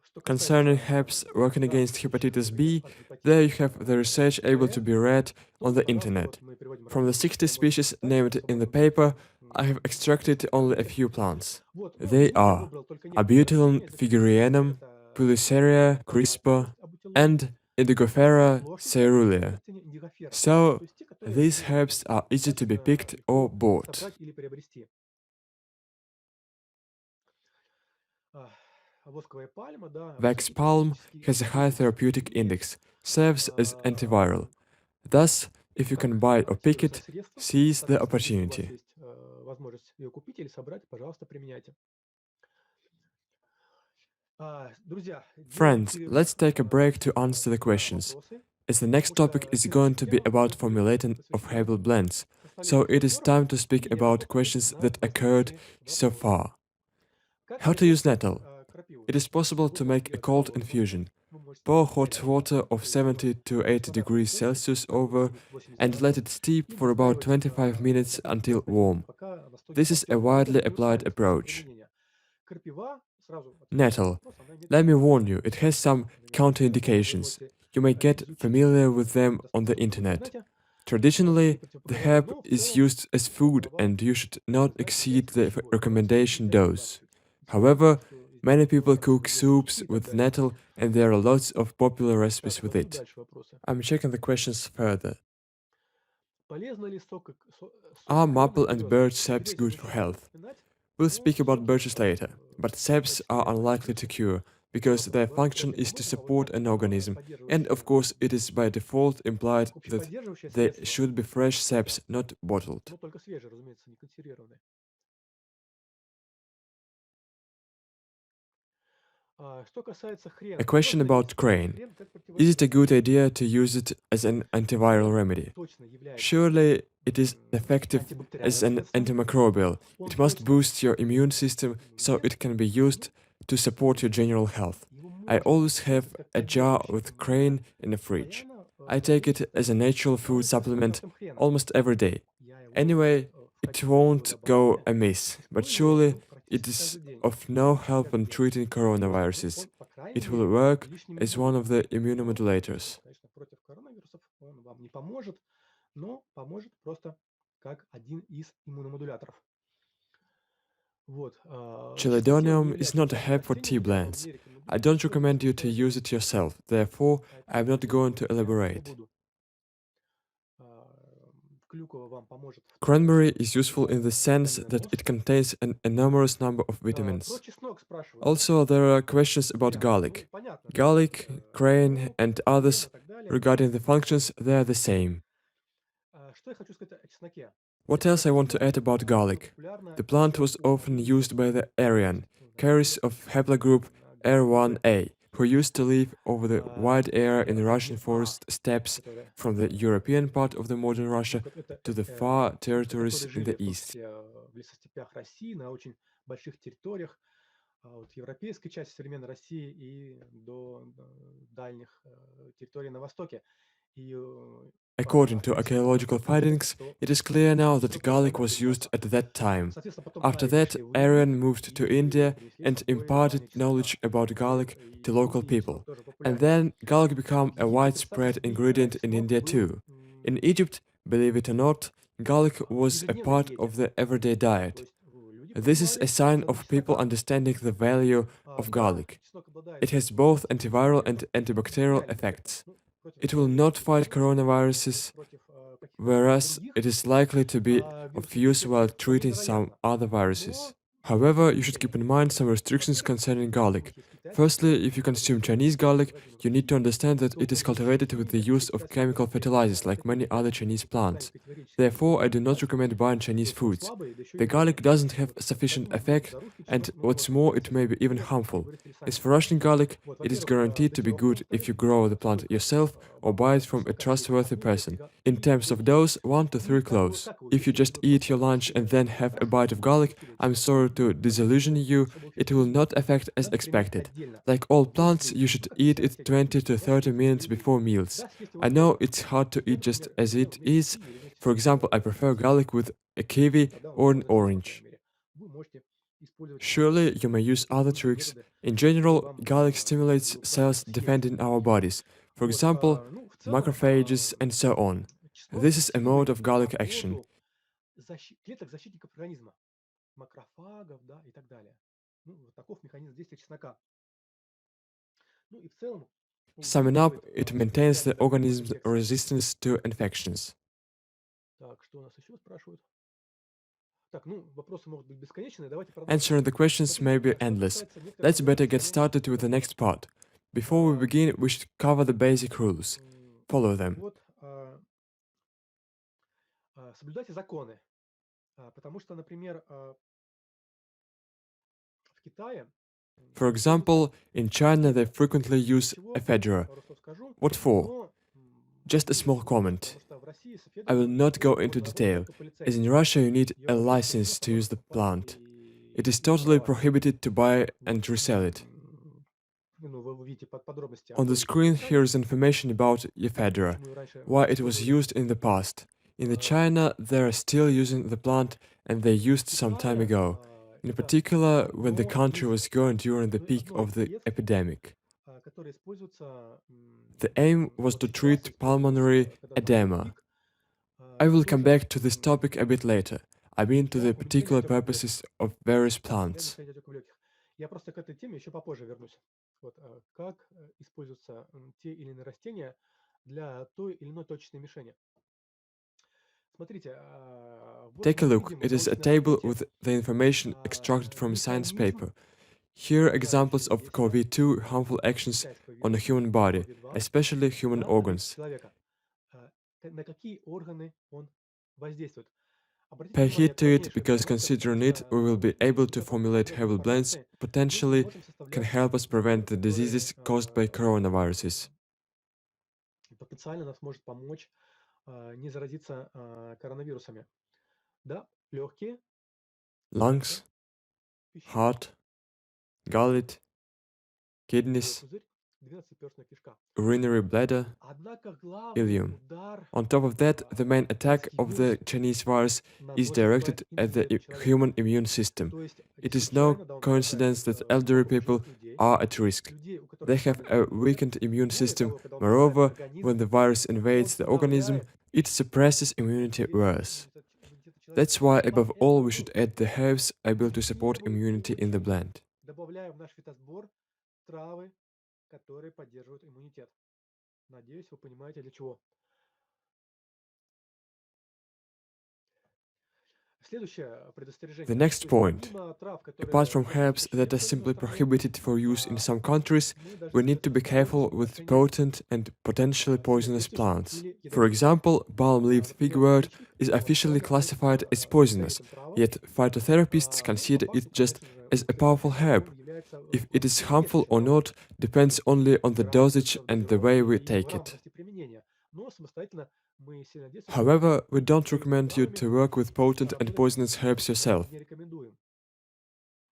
Что Concerning касается herbs working трав, against защищающих hepatitis например, B, от there you гепатита have the research able to Б, be read on то, the пожалуйста, internet. вот мы приводим From the ранний список, 60 вы можете species почитать в named in the свободном paper, доступе I have extracted российском only a интернете. few plants. Вот, ну, They здесь я are выбрал только некоторые Arbidol, растения. Это пенициллин, Figurianum, это Pulicera, опасная crispa, абутилон, and Indigofera ложка, это caerulea. растение индигофера. So, То есть те, которые, these ну, herbs are easy to be достаточно picked or легко bought. собрать или приобрести. Wax palm has a high therapeutic index, serves as antiviral. Thus, if you can buy it or pick it, seize the opportunity. Friends, let's take a break to answer the questions, as the next topic is going to be about formulating of herbal blends, so it is time to speak about questions that occurred so far. How to use nettle? It is possible to make a cold infusion. Pour hot water of 70 to 80 degrees Celsius over and let it steep for about 25 minutes until warm. This is a widely applied approach. Nettle. Let me warn you, it has some counterindications. You may get familiar with them on the internet. Traditionally, the herb is used as food and you should not exceed the recommendation dose. However, many people cook soups with nettle and there are lots of popular recipes with it. I'm checking the questions further. Are maple and birch saps good for health? We'll speak about birches later, but saps are unlikely to cure, because their function is to support an organism, and of course it is by default implied that they should be fresh saps, not bottled. A question about crane. Is it a good idea to use it as an antiviral remedy? Surely it is effective as an antimicrobial. It must boost your immune system so it can be used to support your general health. I always have a jar with crane in the fridge. I take it as a natural food supplement almost every day. Anyway, it won't go amiss, but surely it is of no help in treating coronaviruses. It will work as one of the immunomodulators. Chelidonium is not a herb for tea blends. I don't recommend you to use it yourself, therefore I'm not going to elaborate. Cranberry is useful in the sense that it contains an enormous number of vitamins. Also, there are questions about garlic. Garlic, crane, and others, regarding the functions, they are the same. What else I want to add about garlic? The plant was often used by the Aryan, carriers of haplogroup R1a, who used to live over the wide area in the Russian forest steppes from the European part of the modern Russia to the far territories in the east. According to archaeological findings, it is clear now that garlic was used at that time. After that, Aryan moved to India and imparted knowledge about garlic to local people. And then garlic became a widespread ingredient in India too. In Egypt, believe it or not, garlic was a part of the everyday diet. This is a sign of people understanding the value of garlic. It has both antiviral and antibacterial effects. It will not fight coronaviruses, whereas it is likely to be of use while treating some other viruses. However, you should keep in mind some restrictions concerning garlic. Firstly, if you consume Chinese garlic, you need to understand that it is cultivated with the use of chemical fertilizers like many other Chinese plants. Therefore, I do not recommend buying Chinese foods. The garlic doesn't have sufficient effect, and what's more, it may be even harmful. As for Russian garlic, it is guaranteed to be good if you grow the plant yourself or buy it from a trustworthy person. In terms of dose, 1 to 3 cloves. If you just eat your lunch and then have a bite of garlic, I'm sorry to disillusion you, it will not affect as expected. Like all plants, you should eat it 20 to 30 minutes before meals. I know it's hard to eat just as it is. For example, I prefer garlic with a kiwi or an orange. Surely you may use other tricks. In general, garlic stimulates cells defending our bodies, for example, macrophages and so on. This is a mode of garlic action. Summing up, it maintains the organism's resistance to infections. Answering the questions may be endless. Let's better get started with the next part. Before we begin, we should cover the basic rules. Follow them. Соблюдайте законы, потому что, например, в Китае For example, in China they frequently use ephedra. просто скажу, What for? но Just a small comment. потому что в России с I will эфедрой not go into можно detail, только as in полицейский. Russia you need Ее a можно license to use the plant. It is и totally торговать. prohibited to buy Вот. and resell it. Вы видите подробности On the обоих screen описаний, here is information about ephedra, почему ее раньше why it was использовали. used in the past. In the China, they are still using the plant and they used some time Китае ago, in это particular when the одно country из was going during the ну, peak одно of из the средств, epidemic. которое используется The aim was вот to сейчас, treat использовалось, pulmonary когда прошел edema. пик, I will come тоже back to this topic a bit later. I mean to the для уменьшения particular отеков в легких. purposes of various Да, для plants. уменьшения отеков в легких. Я просто к этой теме еще попозже вернусь. Вот, как используются те или иные растения для той или иной точечной мишени. Смотрите, вот Take a мы look, видим it is a научные table распятия. with the information extracted from a science Механизм, paper. Here are examples угрожающий of действия, CoV-2 harmful actions часть on the COVID-1 human и body, COVID-2 especially human на организм organs. человека. На какие органы он воздействует? Обратите Pay внимание, heed это to it важнейшая because информация, потому considering it, we will что be при able помощи to вот такой formulate подробной herbal blends информации мы potentially можем can составлять help us блюда, prevent the которые diseases caused by coronaviruses. потенциально нас может помочь не заразиться коронавирусами. Да, легкие, сердце, Lungs, пищевод, heart, gullet, мочевой kidneys, пузырь, двенадцатиперстная кишка. urinary bladder, Однако главный ileum. удар On top of that, the main attack китайский of вирус the Chinese virus is наносит по directed at the индивидуальному человеку. human immune system. То есть It не is no случайно, да, он попадает coincidence that elderly глубоко в people пожилых людей, are at risk. людей, у They которых have слабый a иммунитет. weakened immune Более system. того, когда он попадает в Moreover, организм, when the virus он invades the organism, подавляет it suppresses immunity укрепление worse. иммунитета человека. That's why, above all, Поэтому we should add the herbs able to в support первую immunity in the очередь blend. добавляем в наш фитосбор травы, которые поддерживают иммунитет. Надеюсь, вы понимаете, для чего. Следующее The предостережение. next То есть point. помимо трав, Apart которые from herbs that are запрещены в simply стране, prohibited for use in some countries, мы должны we быть need to очень be careful осторожны в with отношении potent and potentially poisonous сильнодействующих plants. или For ядовитых трав. example, balm leaf Например, figwort птичник is очень officially часто classified относится as к poisonous, ядовитым травам, yet phytotherapists по consider факту, it just конечно же, as у a powerful исследователей herb. он является If it is harmful действующим or травой. not depends only on the Грамм dosage идет в and the way дозировке we и в take it. рамках применения. Но самостоятельно мы сильнодействующие However, we don't поисковыми recommend you травами to work with potent and работать poisonous herbs yourself. не рекомендуем.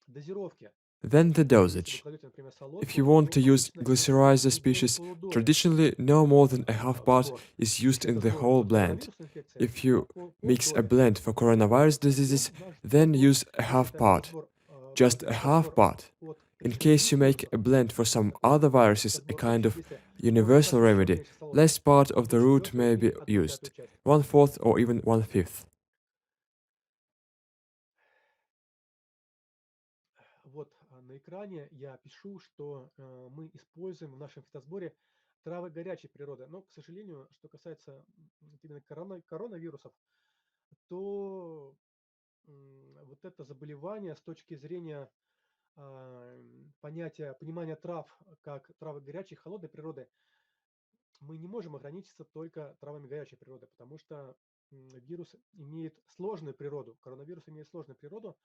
Дозировки. Then the Если вы dosage. кладете, например, If солодку, you want то to use обычно glycerizer не более species, полудозы traditionally no more than a half в part сбор. is used Если in это the сбор whole под blend. коронавирусной инфекцией, If то you mix a полдозы. blend for coronavirus diseases, Наш then фитосбор, use a half это part, фитосбор, just a half фитосбор part. под In каких-то case you единичных make вирусов, a blend for some такой other viruses, a фитосбор kind общего of действия, можно universal взять еще remedy, меньше солодки, less part of the root 1/4 may или be 1/5 used, часть. 1/4 or even 1/5. Вот на экране я пишу, что мы используем в нашем фитосборе травы горячей природы. Но, к сожалению, что касается именно коронавирусов, то вот это заболевание с точки зрения понимания трав как травы горячей, холодной природы, мы не можем ограничиться только травами горячей природы, потому что вирус имеет сложную природу, коронавирус имеет сложную природу,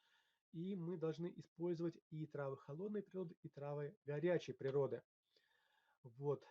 и мы должны использовать и травы холодной природы, и травы горячей природы. Вот.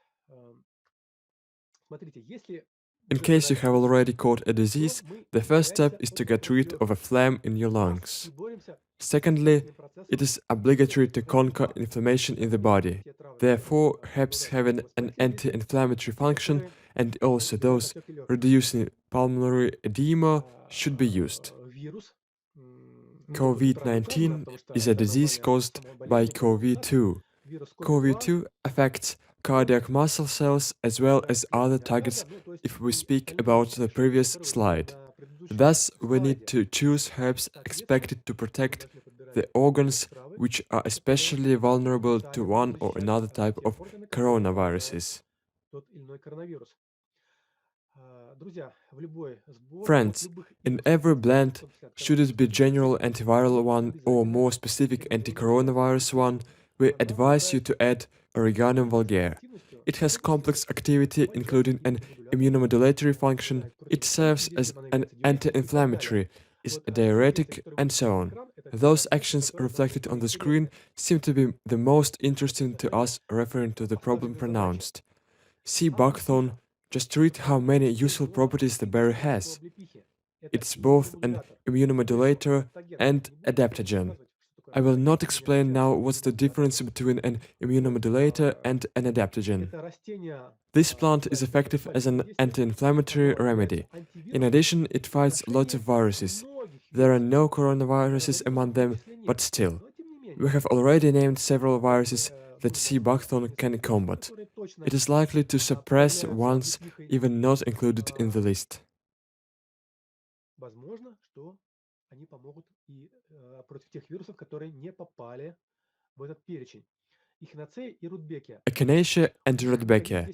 Смотрите, если In уже case you have заразились, already caught a то disease, мы the first step избавляемся is to от get rid of a туберкулеза. phlegm in your Раз, lungs. и боремся с Secondly, воспалительным it процессом, is если obligatory to сохранили conquer два. inflammation in the Например, body. те травы, которые Therefore, herbs обладают have an противовоспалительным действием, anti-inflammatory и function, которые and also убивают those отеки легких. reducing pulmonary edema should be used. Вирус, другие травы указаны, COVID-19 потому что is a это disease название caused самой by болезни. У нас CoV-2. вирус COVID-2, CoV-2 affects он cardiac muscle cells as well вызывает as other клетки targets миокарда, ну, то есть if we и speak остальные about the составляющие, previous которые вы видели slide. на предыдущем Thus, we need слайде. to choose herbs Соответственно, expected to мы protect должны подбирать the organs те травы, which are которые especially vulnerable to потенциально one or защищают another type те of органы, которые поражает coronaviruses. тот или иной коронавирус. Friends, in every blend, should it be general antiviral one or more specific anti-coronavirus one, we advise you to add Oregano vulgare. It has complex activity including an immunomodulatory function, it serves as an anti-inflammatory, is a diuretic, and so on. Those actions reflected on the screen seem to be the most interesting to us referring to the problem pronounced. See buckthorn, just read how many useful properties the berry has. It's both an immunomodulator and adaptogen. I will not explain now what's the difference between an immunomodulator and an adaptogen. This plant is effective as an anti-inflammatory remedy. In addition, it fights lots of viruses. There are no coronaviruses among them, but still. We have already named several viruses that C. buckthorn can combat. It is likely to suppress ones even not included in the list. Возможно, что они помогут и против тех вирусов, которые не попали в этот перечень. Echinacea и Rudbeckia. Echinacea and Rudbeckia.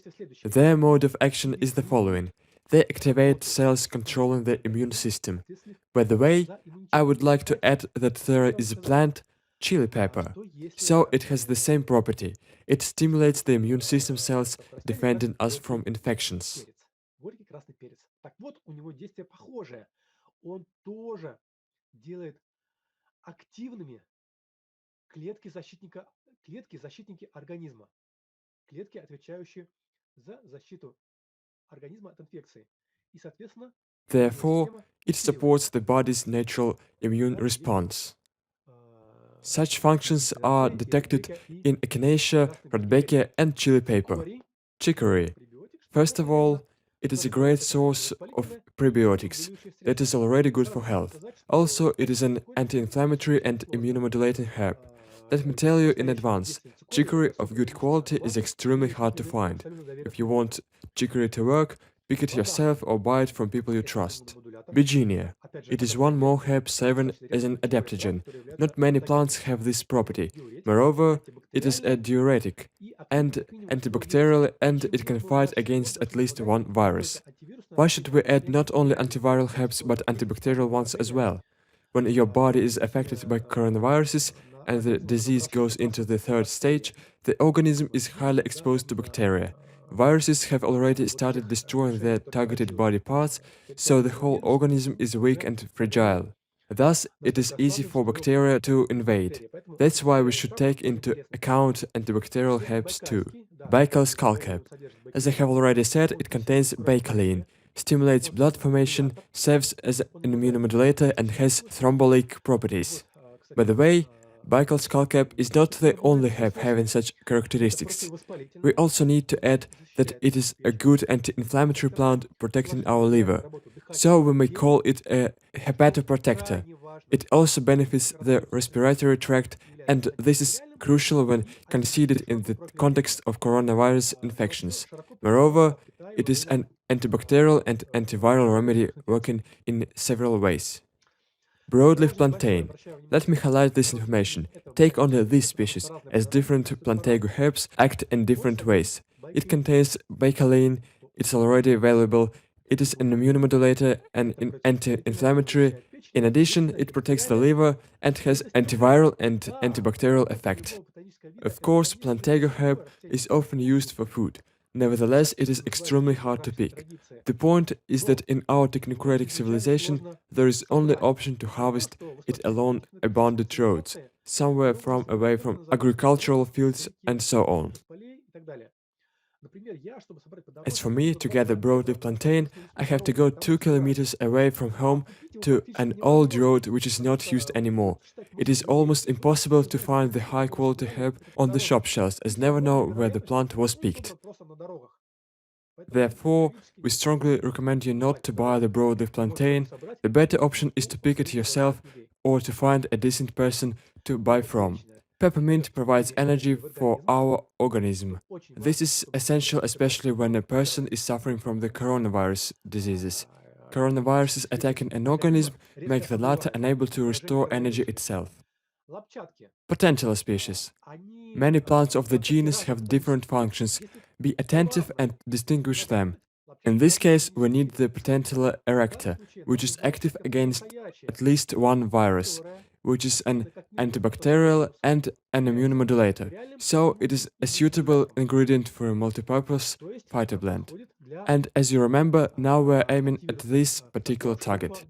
Their mode of action is the following. They activate cells controlling the immune system. By the way, I would like to add that there is a plant, chili pepper. So it has the same property. It stimulates the immune system cells, defending us from infections. Горький красный перец. Так вот, у него действие похожее. Он тоже делает активными клетки-защитники организма. Клетки, отвечающие за защиту организма от инфекции. И, соответственно, Therefore, it supports the body's natural immune response. Such functions are detected in Echinacea, Rudbeckia, and chili pepper. Chicory. First of all, it is a great source of prebiotics that is already good for health. Also, it is an anti-inflammatory and immunomodulating herb. Let me tell you in advance, chicory of good quality is extremely hard to find. If you want chicory to work, pick it yourself or buy it from people you trust. Virginia. It is one more herb serving as an adaptogen. Not many plants have this property. Moreover, it is a diuretic and antibacterial, and it can fight against at least one virus. Why should we add not only antiviral herbs but antibacterial ones as well? When your body is affected by coronaviruses and the disease goes into the third stage, the organism is highly exposed to bacteria. Viruses have already started destroying their targeted body parts, so the whole organism is weak and fragile. Thus, it is easy for bacteria to invade. That's why we should take into account antibacterial herbs too. Baikal skullcap. As I have already said, it contains baikaline, stimulates blood formation, serves as an immunomodulator, and has thrombolytic properties. By the way, Baikal skullcap is not the only herb having such characteristics. We also need to add that it is a good anti-inflammatory plant protecting our liver, so we may call it a hepatoprotector. It also benefits the respiratory tract, and this is crucial when considered in the context of coronavirus infections. Moreover, it is an antibacterial and antiviral remedy working in several ways. Broadleaf plantain. Let me highlight this information. Take only this species, as different plantago herbs act in different ways. It contains baikaline, it's already available, it is an immunomodulator and an anti-inflammatory. In addition, it protects the liver and has antiviral and antibacterial effect. Of course, plantago herb is often used for food. Nevertheless, it is extremely hard to pick. The point is that in our technocratic civilization, there is only option to harvest it along abandoned roads, somewhere away from agricultural fields, and so on. As for me, to gather broadleaf plantain, I have to go 2 kilometers away from home to an old road which is not used anymore. It is almost impossible to find the high-quality herb on the shop shelves, as never know where the plant was picked. Therefore, we strongly recommend you not to buy the broadleaf plantain. The better option is to pick it yourself or to find a decent person to buy from. Peppermint provides energy for our organism. This is essential especially when a person is suffering from the coronavirus diseases. Coronaviruses attacking an organism make the latter unable to restore energy itself. Potential species. Many plants of the genus have different functions. Be attentive and distinguish them. In this case, we need the potential erector, which is active against at least one virus, which is an antibacterial and an immunomodulator, so it is a suitable ingredient for a multipurpose phytoblend. And as you remember, now we're aiming at this particular target.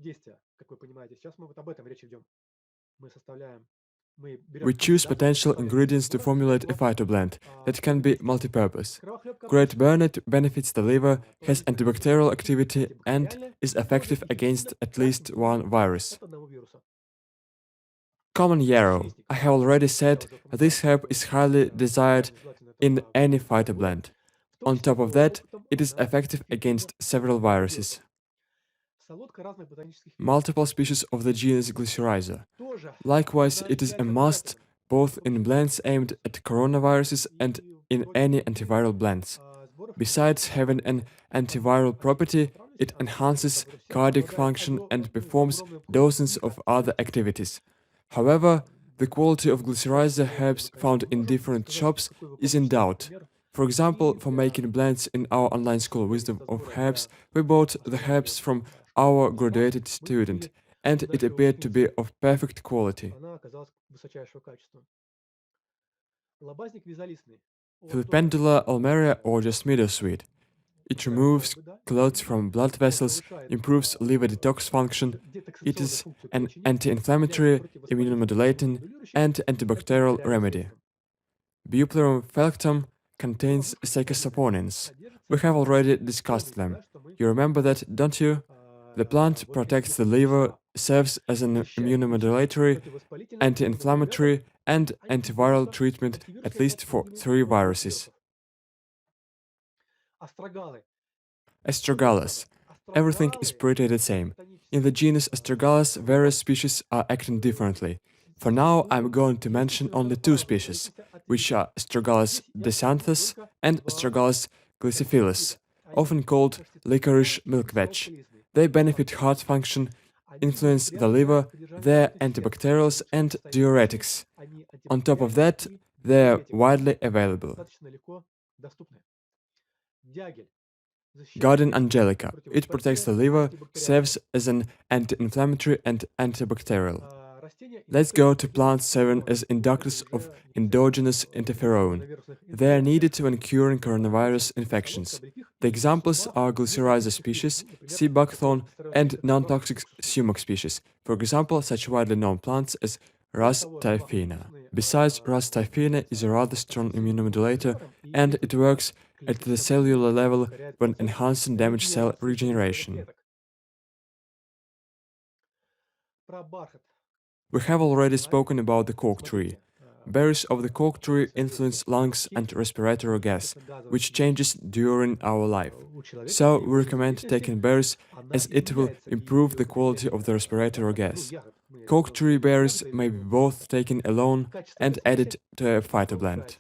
We choose potential ingredients to formulate a phytoblend that can be multipurpose. Great Burnett benefits the liver, has antibacterial activity, and is effective against at least one virus. Common yarrow. I have already said this herb is highly desired in any phytoblend. On top of that, it is effective against several viruses. Multiple species of the genus Glycyrrhiza. Likewise, it is a must both in blends aimed at coronaviruses and in any antiviral blends. Besides having an antiviral property, it enhances cardiac function and performs dozens of other activities. However, the quality of Glycyrrhiza herbs found in different shops is in doubt. For example, for making blends in our online school Wisdom of Herbs, we bought the herbs from our graduated student, and it appeared to be of perfect quality. Filipendula almeria or just meadowsweet. It removes clots from blood vessels, improves liver detox function. It is an anti-inflammatory, immunomodulating, and antibacterial remedy. Bupleurum felctum contains cyclosaponins. We have already discussed them. You remember that, don't you? The plant protects the liver, serves as an immunomodulatory, anti-inflammatory, and antiviral treatment at least for 3 viruses. Astragalus. Everything is pretty the same. In the genus Astragalus, various species are acting differently. For now, I'm going to mention only 2 species, which are Astragalus decanthus and Astragalus glycophyllus, often called licorice milkvetch. They benefit heart function, influence the liver, they're antibacterials and diuretics. On top of that, they're widely available. Garden Angelica. It protects the liver, serves as an anti-inflammatory and antibacterial. Let's go to plant 7 as inductors of endogenous interferon. They are needed when curing coronavirus infections. The examples are Glycyrrhiza species, sea buckthorn, and non-toxic sumac species, for example, such widely known plants as Ras typhina. Besides, Ras typhina is a rather strong immunomodulator, and it works at the cellular level when enhancing damaged cell regeneration. We have already spoken about the cork tree. Berries of the cork tree influence lungs and respiratory gas, which changes during our life. So we recommend taking berries as it will improve the quality of the respiratory gas. Cork tree berries may be both taken alone and added to a phytoblend.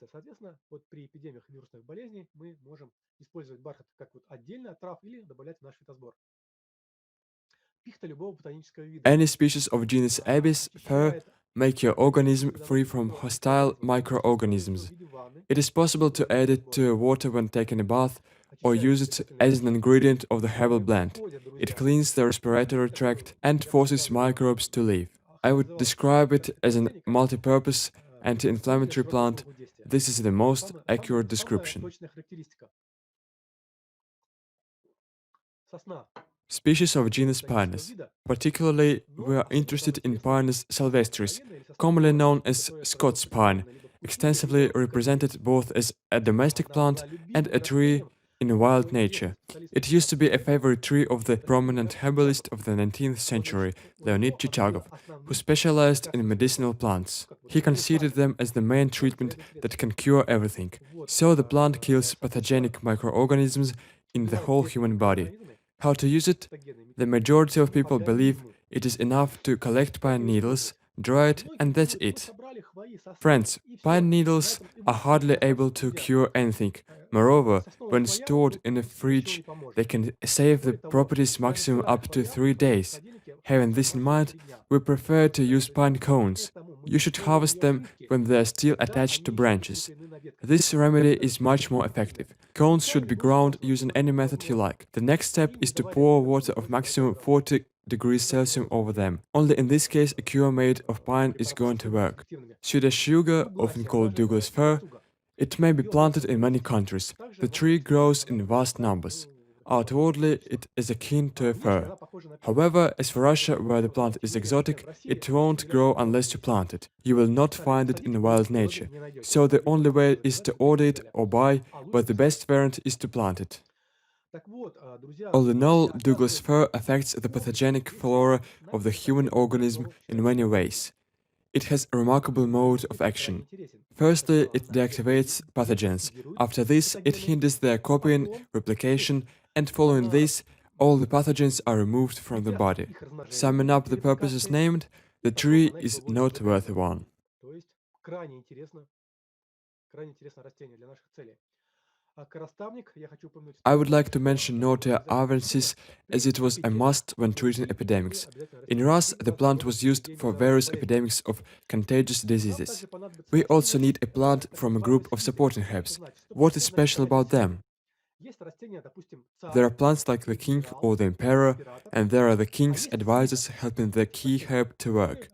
Any species of genus Abies, fir, make your organism free from hostile microorganisms. It is possible to add it to water when taking a bath or use it as an ingredient of the herbal blend. It cleans the respiratory tract and forces microbes to leave. I would describe it as a multi-purpose anti-inflammatory plant. This is the most accurate description. Species of genus Pinus. Particularly, we are interested in Pinus sylvestris, commonly known as Scots pine, extensively represented both as a domestic plant and a tree in wild nature. It used to be a favorite tree of the prominent herbalist of the 19th century, Leonid Chichagov, who specialized in medicinal plants. He considered them as the main treatment that can cure everything. So the plant kills pathogenic microorganisms in the whole human body. How to use it? The majority of people believe it is enough to collect pine needles, dry it, and that's it. Friends, pine needles are hardly able to cure anything. Moreover, when stored in a fridge, they can save the properties maximum up to 3 days. Having this in mind, we prefer to use pine cones. You should harvest them when they are still attached to branches. This remedy is much more effective. Cones should be ground using any method you like. The next step is to pour water of maximum 40 degrees Celsius over them. Only in this case a cure made of pine is going to work. Cedar sugar, often called Douglas fir, it may be planted in many countries. The tree grows in vast numbers. Outwardly, it is akin to a fir. However, as for Russia, where the plant is exotic, it won't grow unless you plant it. You will not find it in wild nature. So the only way is to order it or buy, but the best variant is to plant it. All in all, Douglas fir affects the pathogenic flora of the human organism in many ways. It has a remarkable mode of action. Firstly, it deactivates pathogens. After this, it hinders their copying, replication, and following this, all the pathogens are removed from the body. Summing up the purposes named, the tree is noteworthy one. I would like to mention Notia arvensis as it was a must when treating epidemics. In Rus, the plant was used for various epidemics of contagious diseases. We also need a plant from a group of supporting herbs. What is special about them? There are plants like the king or the emperor, and there are the king's advisors helping the key herb to work.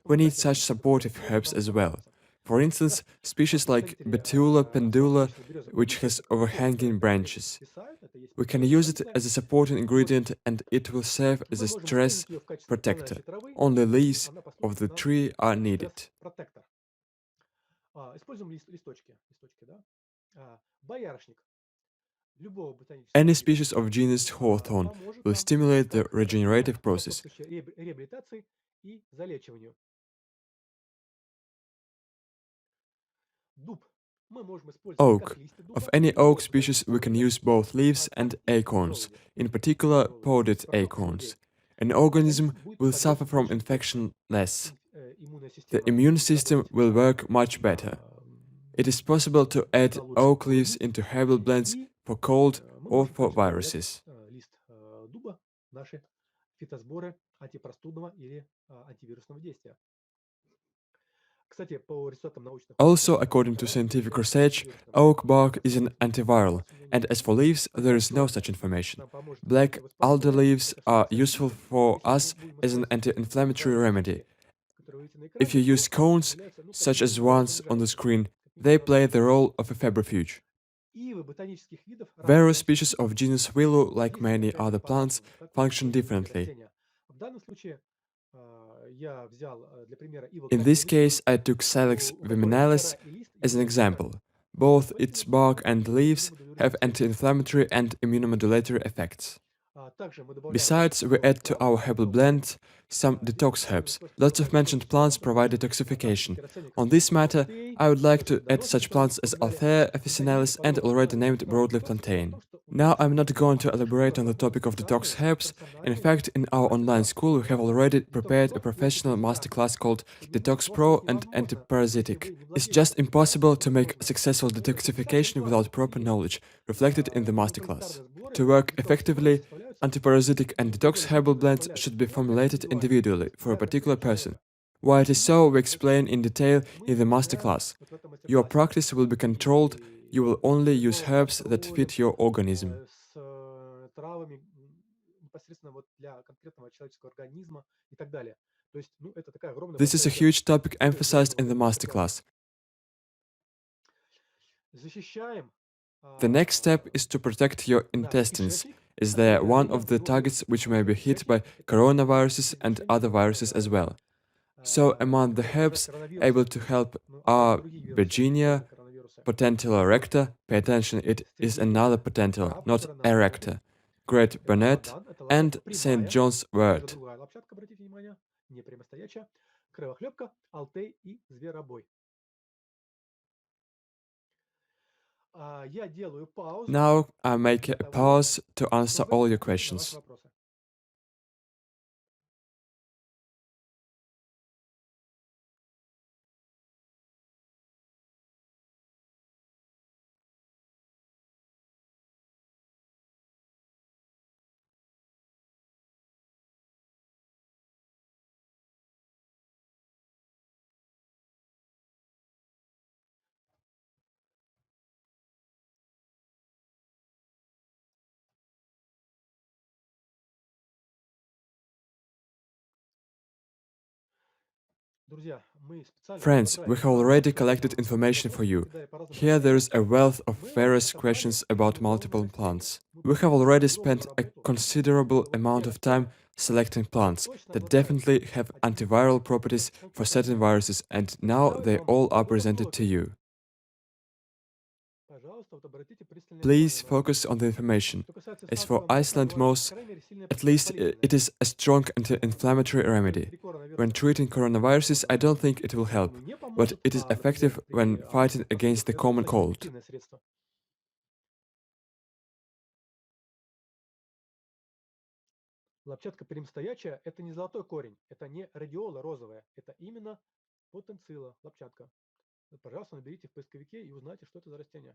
We need such supportive herbs as well. For instance, species like Betula pendula, which has overhanging branches. We can use it as a supporting ingredient and it will serve as a stress protector. Only leaves of the tree are needed. Any species of genus hawthorn will stimulate the regenerative process. Oak. Of any oak species we can use both leaves and acorns, in particular powdered acorns. An organism will suffer from infection less. The immune system will work much better. It is possible to add oak leaves into herbal blends for cold or for viruses. Also, according to scientific research, oak bark is an antiviral, and as for leaves, there is no such information. Black alder leaves are useful for us as an anti-inflammatory remedy. If you use cones, such as ones on the screen, they play the role of a febrifuge. Various species of genus willow, like many other plants, function differently. In this case, I took Salix viminalis as an example. Both its bark and leaves have anti-inflammatory and immunomodulatory effects. Besides, we add to our herbal blend some detox herbs. Lots of mentioned plants provide detoxification. On this matter, I would like to add such plants as Althea officinalis and already named broadleaf plantain. Now I'm not going to elaborate on the topic of detox herbs. In fact, in our online school we have already prepared a professional masterclass called Detox Pro and Antiparasitic. It's just impossible to make successful detoxification without proper knowledge, reflected in the masterclass. To work effectively, antiparasitic and detox herbal blends should be formulated individually for a particular person. Why it is so, we explain in detail in the masterclass. Your practice will be controlled, you will only use herbs that fit your organism. This is a huge topic emphasized in the masterclass. The next step is to protect your intestines, as they are one of the targets which may be hit by coronaviruses and other viruses as well. So among the herbs able to help are Virginia, Potentilla recta, pay attention, it is another potentilla, not erecta, Great Bonnet, and St. John's wort. Now I make a pause to answer all your questions. Friends, we have already collected information for you. Here there is a wealth of various questions about multiple plants. We have already spent a considerable amount of time selecting plants that definitely have antiviral properties for certain viruses, and now they all are presented to you. Please focus on the information. As for Iceland moss, at least it is a strong anti-inflammatory remedy. When treating coronaviruses, I don't think it will help, but it is effective when fighting against the common cold. Лопчатка прямостоячая– это не золотой корень, это не радиола розовая, это именно потенцила, лопчатка. Пожалуйста, наберите в поисковике и узнайте, что это за растение.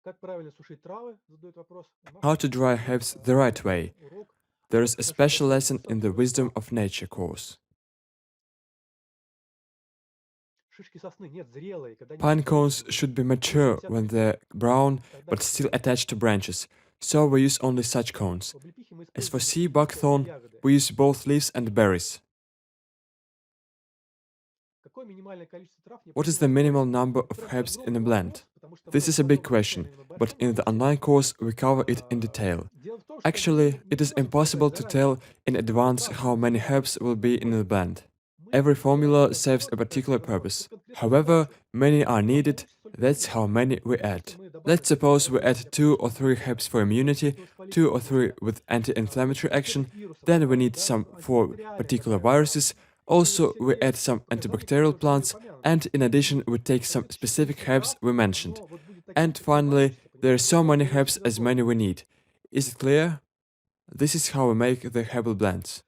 Как правильно сушить травы, задает вопрос. How to dry herbs the right way. There is a special lesson in the Wisdom of Nature course. Pine cones should be mature when they're brown but still attached to branches, so we use only such cones. As for sea buckthorn, we use both leaves and berries. What is the minimal number of herbs in a blend? This is a big question, but in the online course we cover it in detail. Actually, it is impossible to tell in advance how many herbs will be in the blend. Every formula serves a particular purpose. However, many are needed, that's how many we add. Let's suppose we add 2 or 3 herbs for immunity, 2 or 3 with anti-inflammatory action, then we need some for particular viruses, also we add some antibacterial plants, and in addition we take some specific herbs we mentioned. And finally, there are so many herbs as many we need. Is it clear? This is how we make the herbal blends.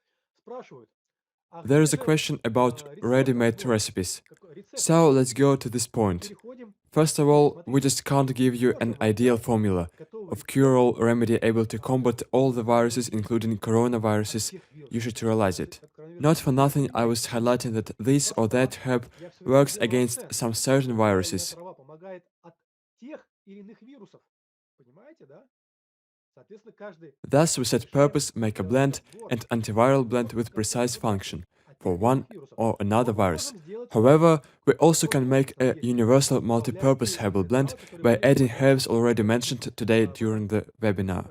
There is a question about ready-made recipes. So let's go to this point. First of all, we just can't give you an ideal formula of cure-all remedy able to combat all the viruses including coronaviruses. You should realize it. Not for nothing I was highlighting that this or that herb works against some certain viruses. Thus we set purpose, make a blend, and antiviral blend with precise function for one or another virus. However, we also can make a universal multi-purpose herbal blend by adding herbs already mentioned today during the webinar.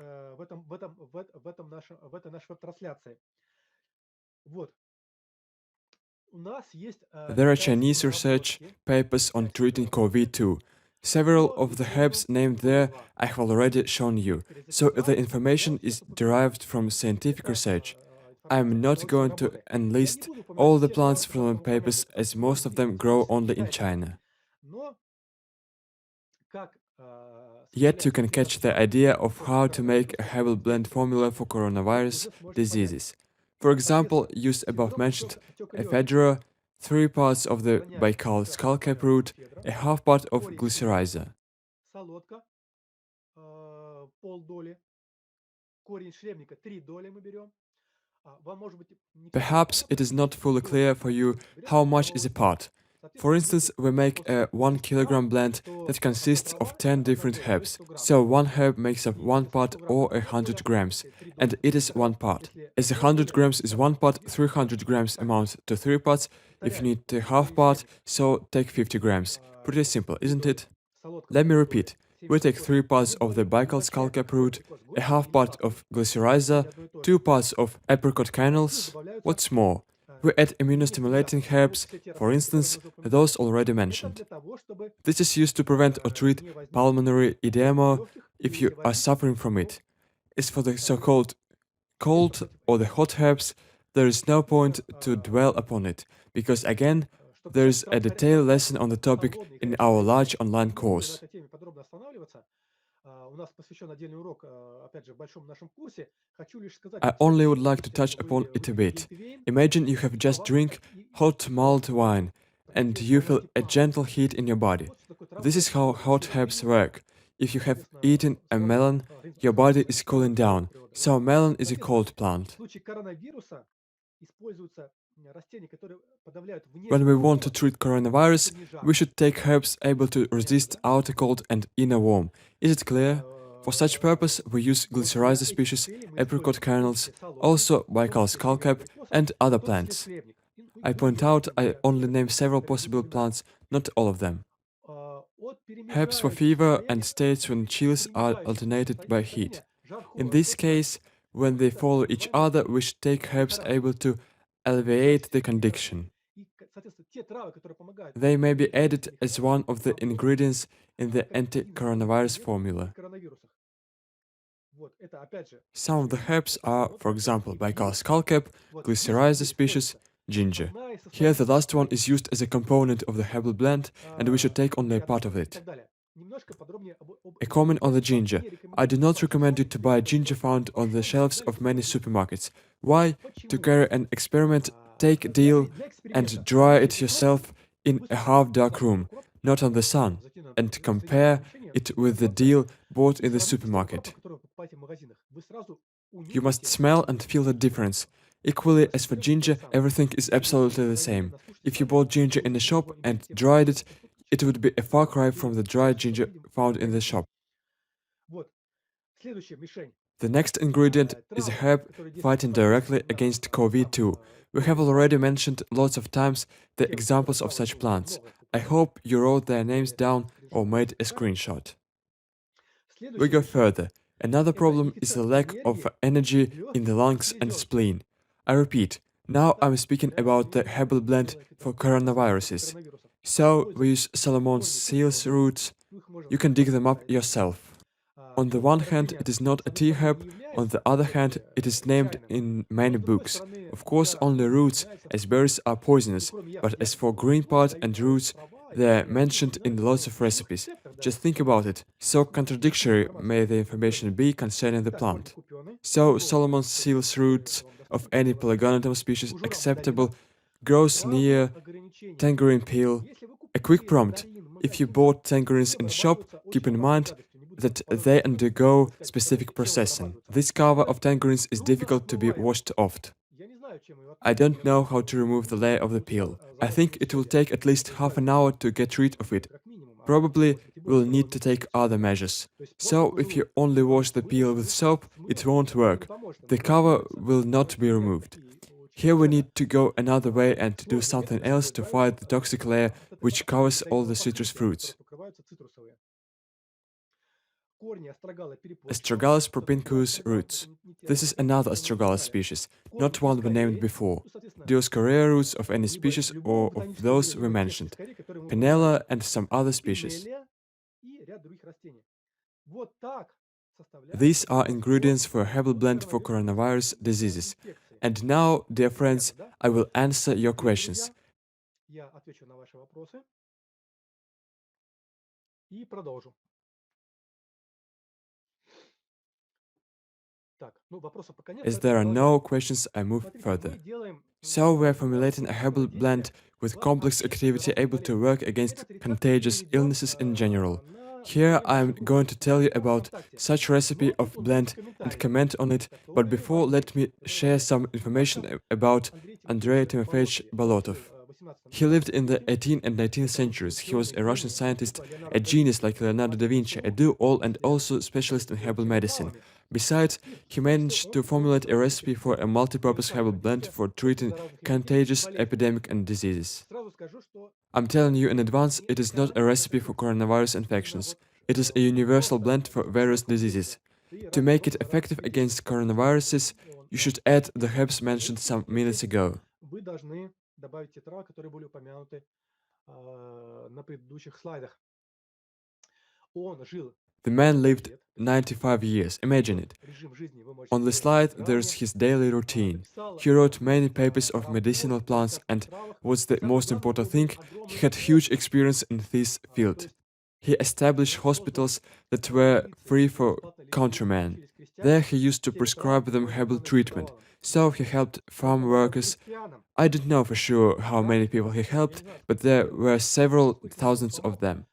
There are Chinese research papers on treating COVID-2. Several of the herbs named there I have already shown you, so the information is derived from scientific research. I am not going to enlist all the plants from the papers as most of them grow only in China. Yet you can catch the idea of how to make a herbal blend formula for coronavirus diseases. For example, use above mentioned ephedra, 3 parts of the Baikal skullcap root, a half part of glycyrrhiza. Perhaps it is not fully clear for you how much is a part. For instance, we make a 1 kilogram blend that consists of 10 different herbs, so one herb makes up 1 part or 100 grams, and it is 1 part. As 100 grams is 1 part, 300 grams amounts to 3 parts. If you need a half part, so take 50 grams. Pretty simple, isn't it? Let me repeat. We take 3 parts of the Baikal skullcap root, a half part of glycyrrhiza, 2 parts of apricot kernels. What's more, we add immunostimulating herbs, for instance, those already mentioned. This is used to prevent or treat pulmonary edema if you are suffering from it. As for the so-called cold or the hot herbs, there is no point to dwell upon it, because again, there is a detailed lesson on the topic in our large online course. I only would like to touch upon it a bit. Imagine you have just drink hot mulled wine and you feel a gentle heat in your body. This is how hot herbs work. If you have eaten a melon, your body is cooling down, so melon is a cold plant. When we want to treat coronavirus, we should take herbs able to resist outer cold and inner warm. Is it clear? For such purpose, we use glycyrrhiza species, apricot kernels, also Baikal skullcap and other plants. I point out I only name several possible plants, not all of them. Herbs for fever and states when chills are alternated by heat. In this case, when they follow each other, we should take herbs able to alleviate the condition. They may be added as one of the ingredients in the anti-coronavirus formula. Some of the herbs are, for example, Baikal skullcap, Glycyrrhiza species, ginger. Here the last one is used as a component of the herbal blend, and we should take only a part of it. A comment on the ginger. I do not recommend you to buy ginger found on the shelves of many supermarkets. Why? To carry an experiment, take a deal and dry it yourself in a half-dark room, not on the sun, and compare it with the deal bought in the supermarket. You must smell and feel the difference. Equally, as for ginger, everything is absolutely the same. If you bought ginger in a shop and dried it, it would be a far cry from the dried ginger found in the shop. The next ingredient is a herb fighting directly against COVID-2. We have already mentioned lots of times the examples of such plants. I hope you wrote their names down or made a screenshot. We go further. Another problem is the lack of energy in the lungs and spleen. I repeat, now I'm speaking about the herbal blend for coronaviruses. So we use Solomon's seals roots. You can dig them up yourself. On the one hand, it is not a tea herb, on the other hand, it is named in many books. Of course, only roots, as berries are poisonous, but as for green part and roots, they are mentioned in lots of recipes. Just think about it. So contradictory may the information be concerning the plant. So Solomon's seals roots of any Pelargonitum species acceptable grows near tangerine peel. A quick prompt. If you bought tangerines in shop, keep in mind that they undergo specific processing. This cover of tangerines is difficult to be washed off. I don't know how to remove the layer of the peel. I think it will take at least half an hour to get rid of it. Probably we'll need to take other measures. So if you only wash the peel with soap, it won't work. The cover will not be removed. Here we need to go another way and to do something else to fight the toxic layer which covers all the citrus fruits. Astragalus propinquus roots. This is another Astragalus species, not one we named before. Dioscorea roots of any species or of those we mentioned. Penella and some other species. These are ingredients for a herbal blend for coronavirus diseases. And now, dear friends, I will answer your questions. As there are no questions, I move further. So we are formulating a herbal blend with complex activity able to work against contagious illnesses in general. Here I am going to tell you about such recipe of blend and comment on it, but before let me share some information about Andrei Timofeyevich Bolotov. He lived in the 18th and 19th centuries. He was a Russian scientist, a genius like Leonardo da Vinci, a do-all and also specialist in herbal medicine. Besides, he managed to formulate a recipe for a multi-purpose herbal blend for treating contagious epidemic and diseases. I'm telling you in advance, it is not a recipe for coronavirus infections. It is a universal blend for various diseases. To make it effective against coronaviruses, you should add the herbs mentioned some minutes ago. The man lived 95 years, imagine it. On the slide there's his daily routine. He wrote many papers of medicinal plants and, what's the most important thing, he had huge experience in this field. He established hospitals that were free for countrymen. There he used to prescribe them herbal treatment, so he helped farm workers. I don't know for sure how many people he helped, but there were several thousands of them.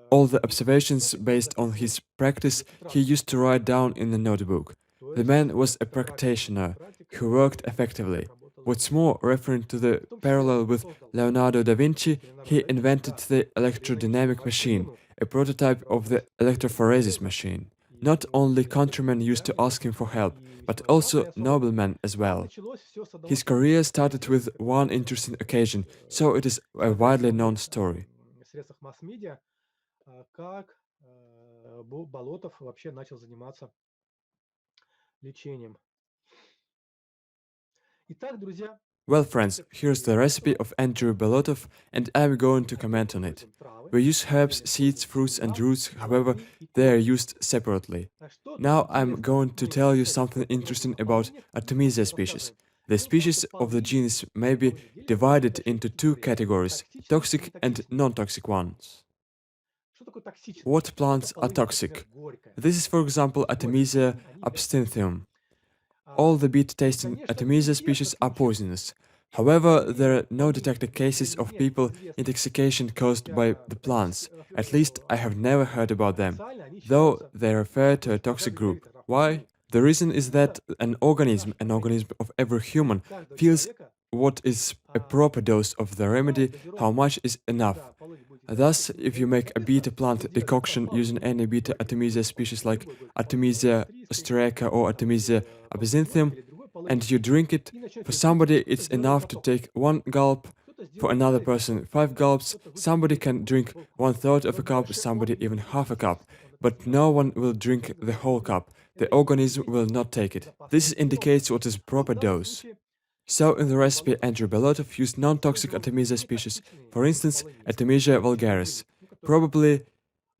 All the observations based on his practice he used to write down in a notebook. The man was a practitioner who worked effectively. What's more, referring to the parallel with Leonardo da Vinci, he invented the electrodynamic machine, a prototype of the electrophoresis machine. Not only countrymen used to ask him for help, but also noblemen as well. His career started with one interesting occasion, so it is a widely known story. Средствах масс-медиа, как Болотов вообще начал заниматься лечением. Итак, друзья, Well, friends, here's the recipe of Andrew Bolotov, and I'm going to comment on it. We use herbs, seeds, fruits, and roots, however, they are used separately. Now I'm going to tell you something interesting about Artemisia species. The species of the genus may be divided into two categories, toxic and non-toxic ones. What plants are toxic? This is, for example, Artemisia absinthium. All the beet-tasting Artemisia species are poisonous. However, there are no detected cases of people intoxication caused by the plants. At least I have never heard about them, though they refer to a toxic group. Why? The reason is that an organism of every human, feels what is a proper dose of the remedy, how much is enough. Thus, if you make a beta plant decoction using any beta Artemisia species like Artemisia austriaca or Artemisia absinthium, and you drink it, for somebody it's enough to take one gulp, for another person 5 gulps, somebody can drink 1/3 of a cup, somebody even half a cup, but no one will drink the whole cup. The organism will not take it. This indicates what is proper dose. So in the recipe, Andrew Bolotov used non-toxic Artemisia species, for instance, Artemisia vulgaris. Probably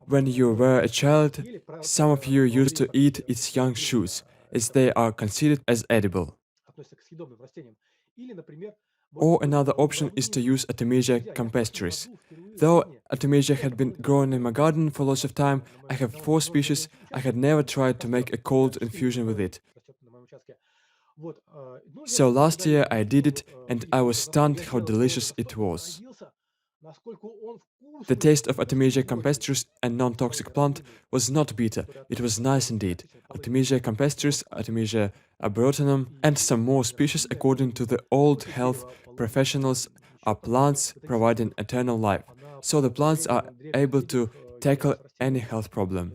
when you were a child, some of you used to eat its young shoots, as they are considered as edible. Or another option is to use Artemisia campestris. Though Artemisia had been growing in my garden for lots of time, I have 4 species, I had never tried to make a cold infusion with it. So last year I did it and I was stunned how delicious it was. The taste of Artemisia campestris, a non-toxic plant, was not bitter, it was nice indeed. Artemisia campestris, Artemisia abrotinum, and some more species according to the old health professionals are plants providing eternal life, so the plants are able to tackle any health problem.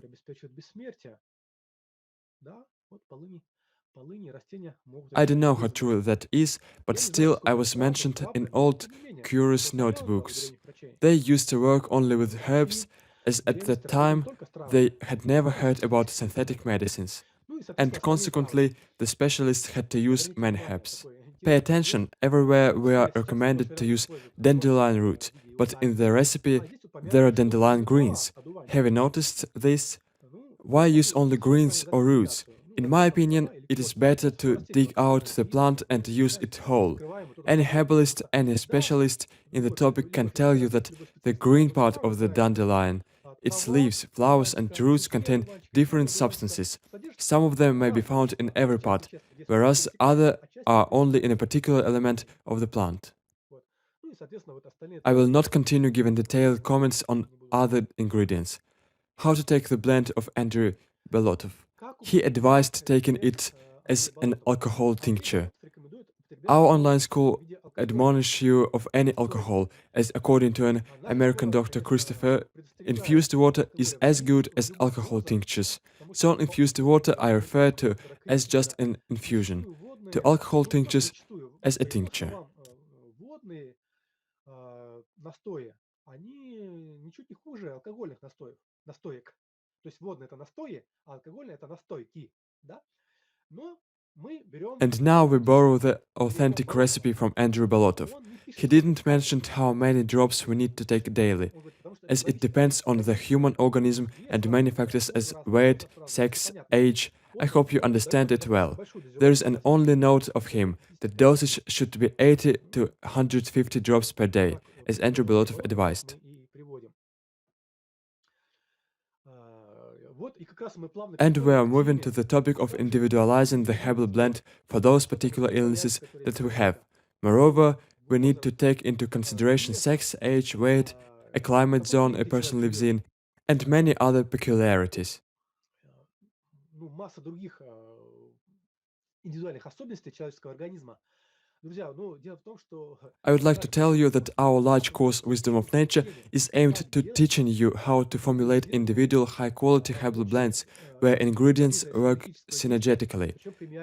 I don't know how true that is, but still I was mentioned in old curious notebooks. They used to work only with herbs, as at that time they had never heard about synthetic medicines, and consequently the specialists had to use many herbs. Pay attention, everywhere we are recommended to use dandelion root, but in the recipe there are dandelion greens. Have you noticed this? Why use only greens or roots? In my opinion, it is better to dig out the plant and use it whole. Any herbalist, any specialist in the topic can tell you that the green part of the dandelion, its leaves, flowers and roots contain different substances. Some of them may be found in every part, whereas others are only in a particular element of the plant. I will not continue giving detailed comments on other ingredients. How to take the blend of Andrew Bolotov. He advised taking it as an alcohol tincture. Our online school admonish you of any alcohol, as according to an American doctor Christopher, infused water is as good as alcohol tinctures. So infused water I refer to as just an infusion, to alcohol tinctures as a tincture. And now we borrow the authentic recipe from Andrew Bolotov. He didn't mention how many drops we need to take daily, as it depends on the human organism and many factors as weight, sex, age. I hope you understand it well. There is an only note of him: the dosage should be 80 to 150 drops per day, as Andrew Bolotov advised. And we are moving to the topic of individualizing the herbal blend for those particular illnesses that we have. Moreover, we need to take into consideration sex, age, weight, a climate zone a person lives in, and many other peculiarities. I would like to tell you that our large course Wisdom of Nature is aimed to teaching you how to formulate individual high-quality herbal blends where ingredients work synergetically.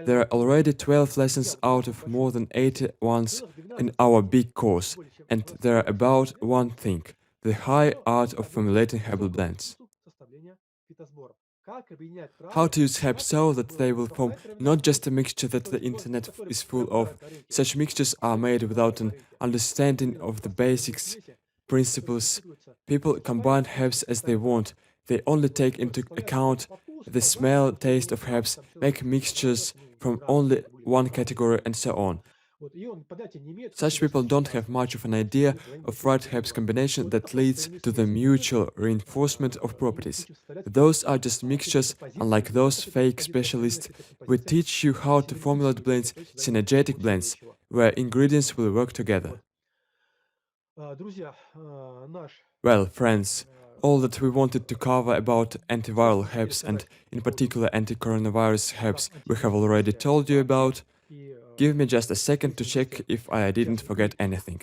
There are already 12 lessons out of more than 80 ones in our big course, and there are about one thing, the high art of formulating herbal blends. How to use herbs so that they will form not just a mixture that the internet is full of. Such mixtures are made without an understanding of the basics, principles. People combine herbs as they want. They only take into account the smell, taste of herbs, make mixtures from only one category, and so on. Such people don't have much of an idea of right herbs combination that leads to the mutual reinforcement of properties. Those are just mixtures, unlike those fake specialists. We teach you how to formulate blends, synergetic blends, where ingredients will work together. Well, friends, all that we wanted to cover about antiviral herbs and in particular anti-coronavirus herbs we have already told you about. Give me just a second to check if I didn't forget anything.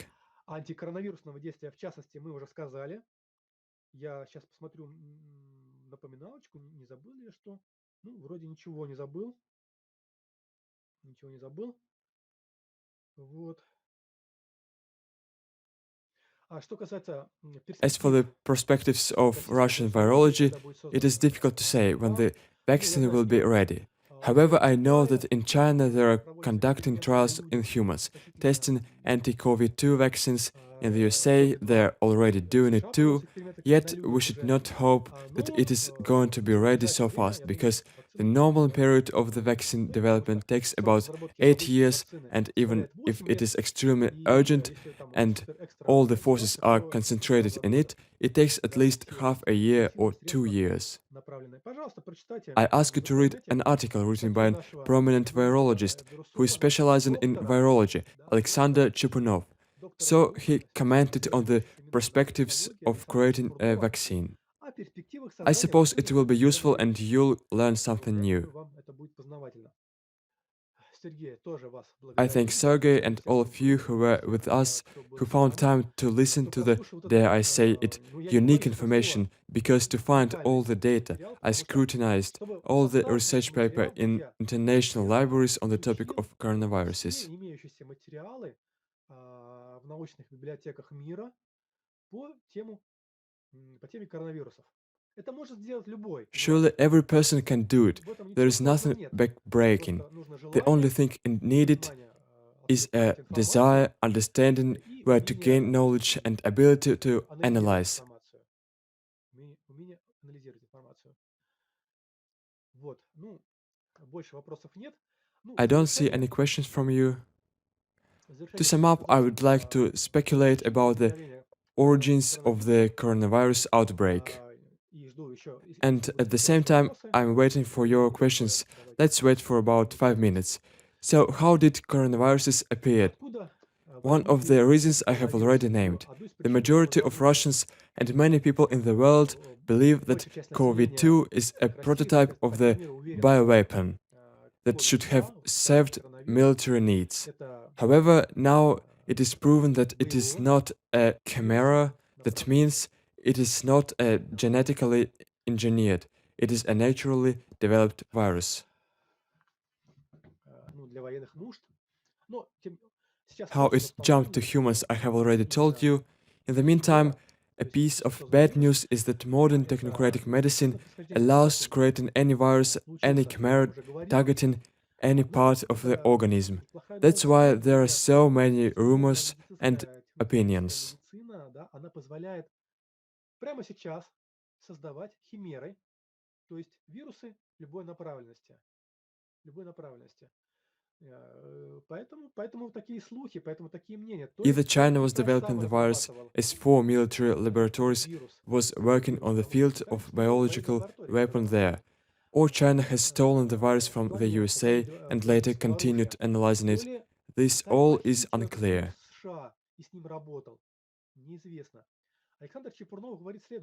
Антикоронавирусного действия в частности мы уже сказали. Я сейчас посмотрю напоминалочку, не забыл ли я что. Ну, вроде ничего не забыл. Ничего не забыл. Вот. As for the perspectives of Russian virology, it is difficult to say when the vaccine will be ready. However, I know that in China they are conducting trials in humans, testing anti-COVID-2 vaccines. In the USA, they're already doing it too. Yet, we should not hope that it is going to be ready so fast, because the normal period of the vaccine development takes about 8 years, and even if it is extremely urgent and all the forces are concentrated in it, it takes at least half a year or 2 years. I ask you to read an article written by a prominent virologist who is specializing in virology, Alexander Chepunov. So he commented on the perspectives of creating a vaccine. I suppose it will be useful and you'll learn something new. I thank Sergey and all of you who were with us, who found time to listen to the, dare I say it, unique information, because to find all the data, I scrutinized all the research paper in international libraries on the topic of coronaviruses. Surely every person can do it. There is nothing backbreaking. The only thing needed is a desire, understanding, where to gain knowledge and ability to analyze. I don't see any questions from you. To sum up, I would like to speculate about the origins of the coronavirus outbreak. And at the same time, I'm waiting for your questions. Let's wait for about 5 minutes. So, how did coronaviruses appear? One of the reasons I have already named. The majority of Russians and many people in the world believe that COVID-2 is a prototype of the bioweapon that should have served military needs. However, now it is proven that it is not a chimera. That means it is not a genetically engineered. It is a naturally developed virus. How it jumped to humans I have already told you. In the meantime, a piece of bad news is that modern technocratic medicine allows creating any virus, any chimera, targeting any part of the organism. That's why there are so many rumors and opinions. Either China was developing the virus as 4 military laboratories was working on the field of biological weapon there, or China has stolen the virus from the USA and later continued analyzing it. This all is unclear.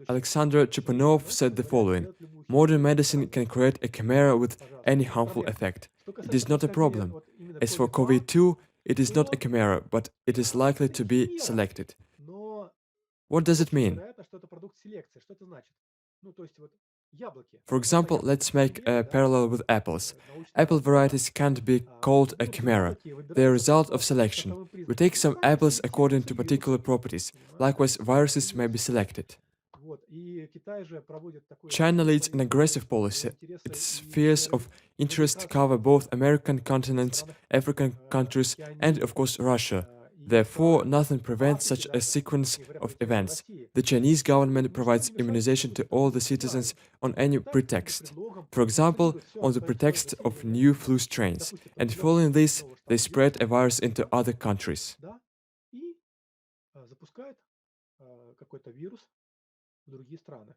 Alexander Chepunov said the following: modern medicine can create a chimera with any harmful effect. It is not a problem. As for COVID-2, it is not a chimera, but it is likely to be химера, selected. но What does it очень mean? вероятно, что это продукт селекции. Что это значит? Ну, то есть вот яблоки. For Одно example, яблоко let's это не make химера, a да? parallel with То есть apples. научно Apple доказано. varieties can't be Вот called a берутся chimera. яблоки и They are a выбираются по result of классовым selection. сортовым We признакам. take То же some самое apples все according to вирусы и particular вирусы. properties. Понимаете? Likewise, И viruses may be вирусы. selected. Вот. И Китай же проводит такое China leads an исследование, где aggressive policy. его интересы Its и spheres химеры of interest перекликаются cover both American в других continents, странах African countries, and of Океании course Russia. и Therefore, страны nothing prevents Африки such a даже, sequence не говоря of про территорию events. России. The Chinese government Ничто provides не мешает immunization to выпустить all такую the citizens канцелярию. on А any Китай под pretext. предлогом For example, запретит. Все, on the свое pretext of население new flu strains, запустит в and определенные following this, нового they штамма spread вируса, a virus into да, other countries. да, и запускает какой-то вирус в другие страны.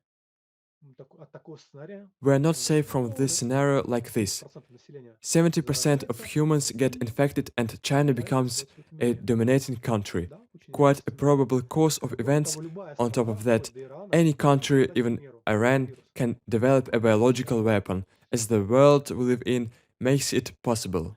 От такого сценария We are not можно быть safe from this застрахованы. scenario like this. 70% населения 70% of заражается humans get и infected and China попадает в becomes сводчатую a мире. dominating country. Да, очень Quite a естественно. probable course of Кроме events. того, любая On top страна, of вплоть that, до Ирана, any может country, создать even химеру, Iran, вирус. can develop a biological weapon, as the world we live in makes it possible.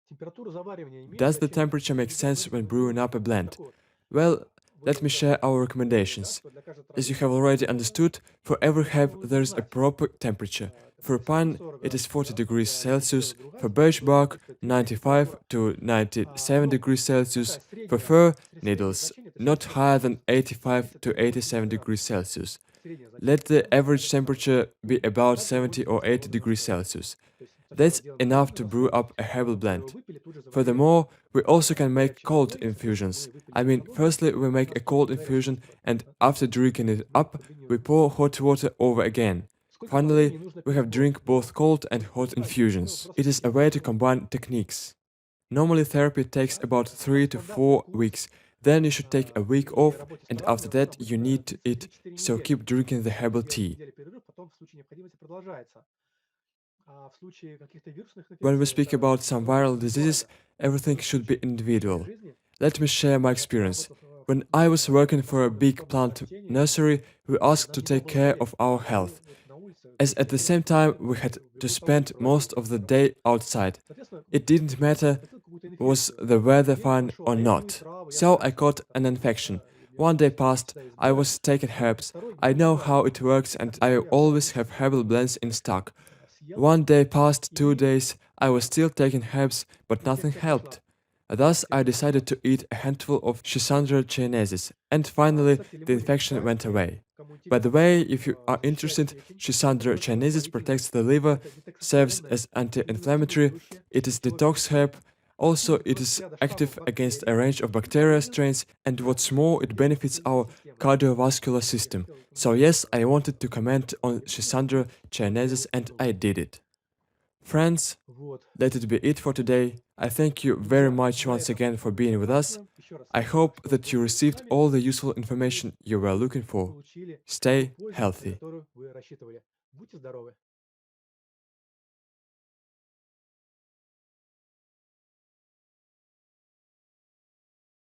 Температура заваривания имеет Does the значение? temperature make Приведем sense when вывод brewing вывод. up a blend? Так вот, Well, вы let me уже share our поняли, да, recommendations. что для каждой As you травы have already определенная understood, for every herb температура нужно there is a знать. proper temperature. For Допустим, pine, 40 it is градусов, 40 да, degrees для Celsius, женьшеня другая for birch температура, bark, соответственно, третья 95 температура. to 97 Но degrees Celsius, такая for средняя, fir, среднее needles, значение это not 65 higher than градусов. 85 70 to это 80 87 degrees градусов. Celsius. Среднее Let значение, the да, это average самое. temperature be about Также 70 будет or и 80 холодный degrees настой. Celsius. То есть сначала That's делаем enough холодный to brew настой, up a herbal когда вы blend. выпили, тут же заварили. Furthermore, we also can make Горячей cold водой, соответственно, infusions. вы выпили I mean, холодный, firstly, we make a настой cold никуда не infusion, денется, поэтому, and да, after drinking it при up, употреблении we уже pour будет. hot water over again. Сколько Finally, времени нужно we пить have кофе, drink да? both cold and Вы hot знаете, это infusions. просто It is a way to combine techniques. Normally, therapy takes да, about это самый 3 to стандартный 4 курс weeks. Then you should take a week при off, работе с and after травами, он that, you обычно need длится it, 3-4 so недели. keep drinking the То есть herbal делаем tea. неделю перерыв, потом в случае необходимости продолжается. А в случае каких-то вирусных When we инфекций speak это about some viral diseases, индивидуально. В everything моем should be случае в личной individual. жизни, Let me share my experience. поработав в When I was working for a big пособном plant растении, nursery, we asked нам to нельзя take было care болеть. of our И мы health, вот на улице as at the same констатировали time постоянно we had to бегут по spend улице, most лазают of the по работе. day outside. Соответственно, It didn't matter подхватил какую-то was инфекцию. the weather День fine прошел, or а я пью not. травы, я So знаю, I что caught это an такое, infection. да, и мне One day удалось passed, сочетать с I болью. was taking И herbs. второй I день know уже how it works and I я always have практически herbal blends in это stock. съел, One day passed, 2 и days, I was still taking herbs, but nothing инфекция прошла. helped. Thus, I Инфекция прошла. decided to eat a handful of Schisandra chinesis, and finally, Кстати, the любой infection went вегетарианский, away. кому By the интересно, way, способ if you are защищать interested, печень от Schisandra стойкого chinesis воспалительного protects the liver, это serves детоксикационное as и anti-inflammatory, иммуностимулирующее it is пищевое detox herb, средство. also Действует it против is ряда штаммов active against a бактерий range of и bacteria организм, strains, and да, what's more, it benefits вегетативной our системы. cardiovascular Вот я system. хотел эту So мысль yes, I как wanted to comment on закрепить на Schisandra этом, вот я chinesis, and высказал. I did it. Friends, Вот. let it be it for today. I thank you very Друзья, much на once этом again for мы being with us. заканчиваем. Еще раз I спасибо, hope что that вы you были с received нами all the useful и information you were looking for. получили ту Stay пользу, на healthy. которую вы рассчитывали. Будьте здоровы!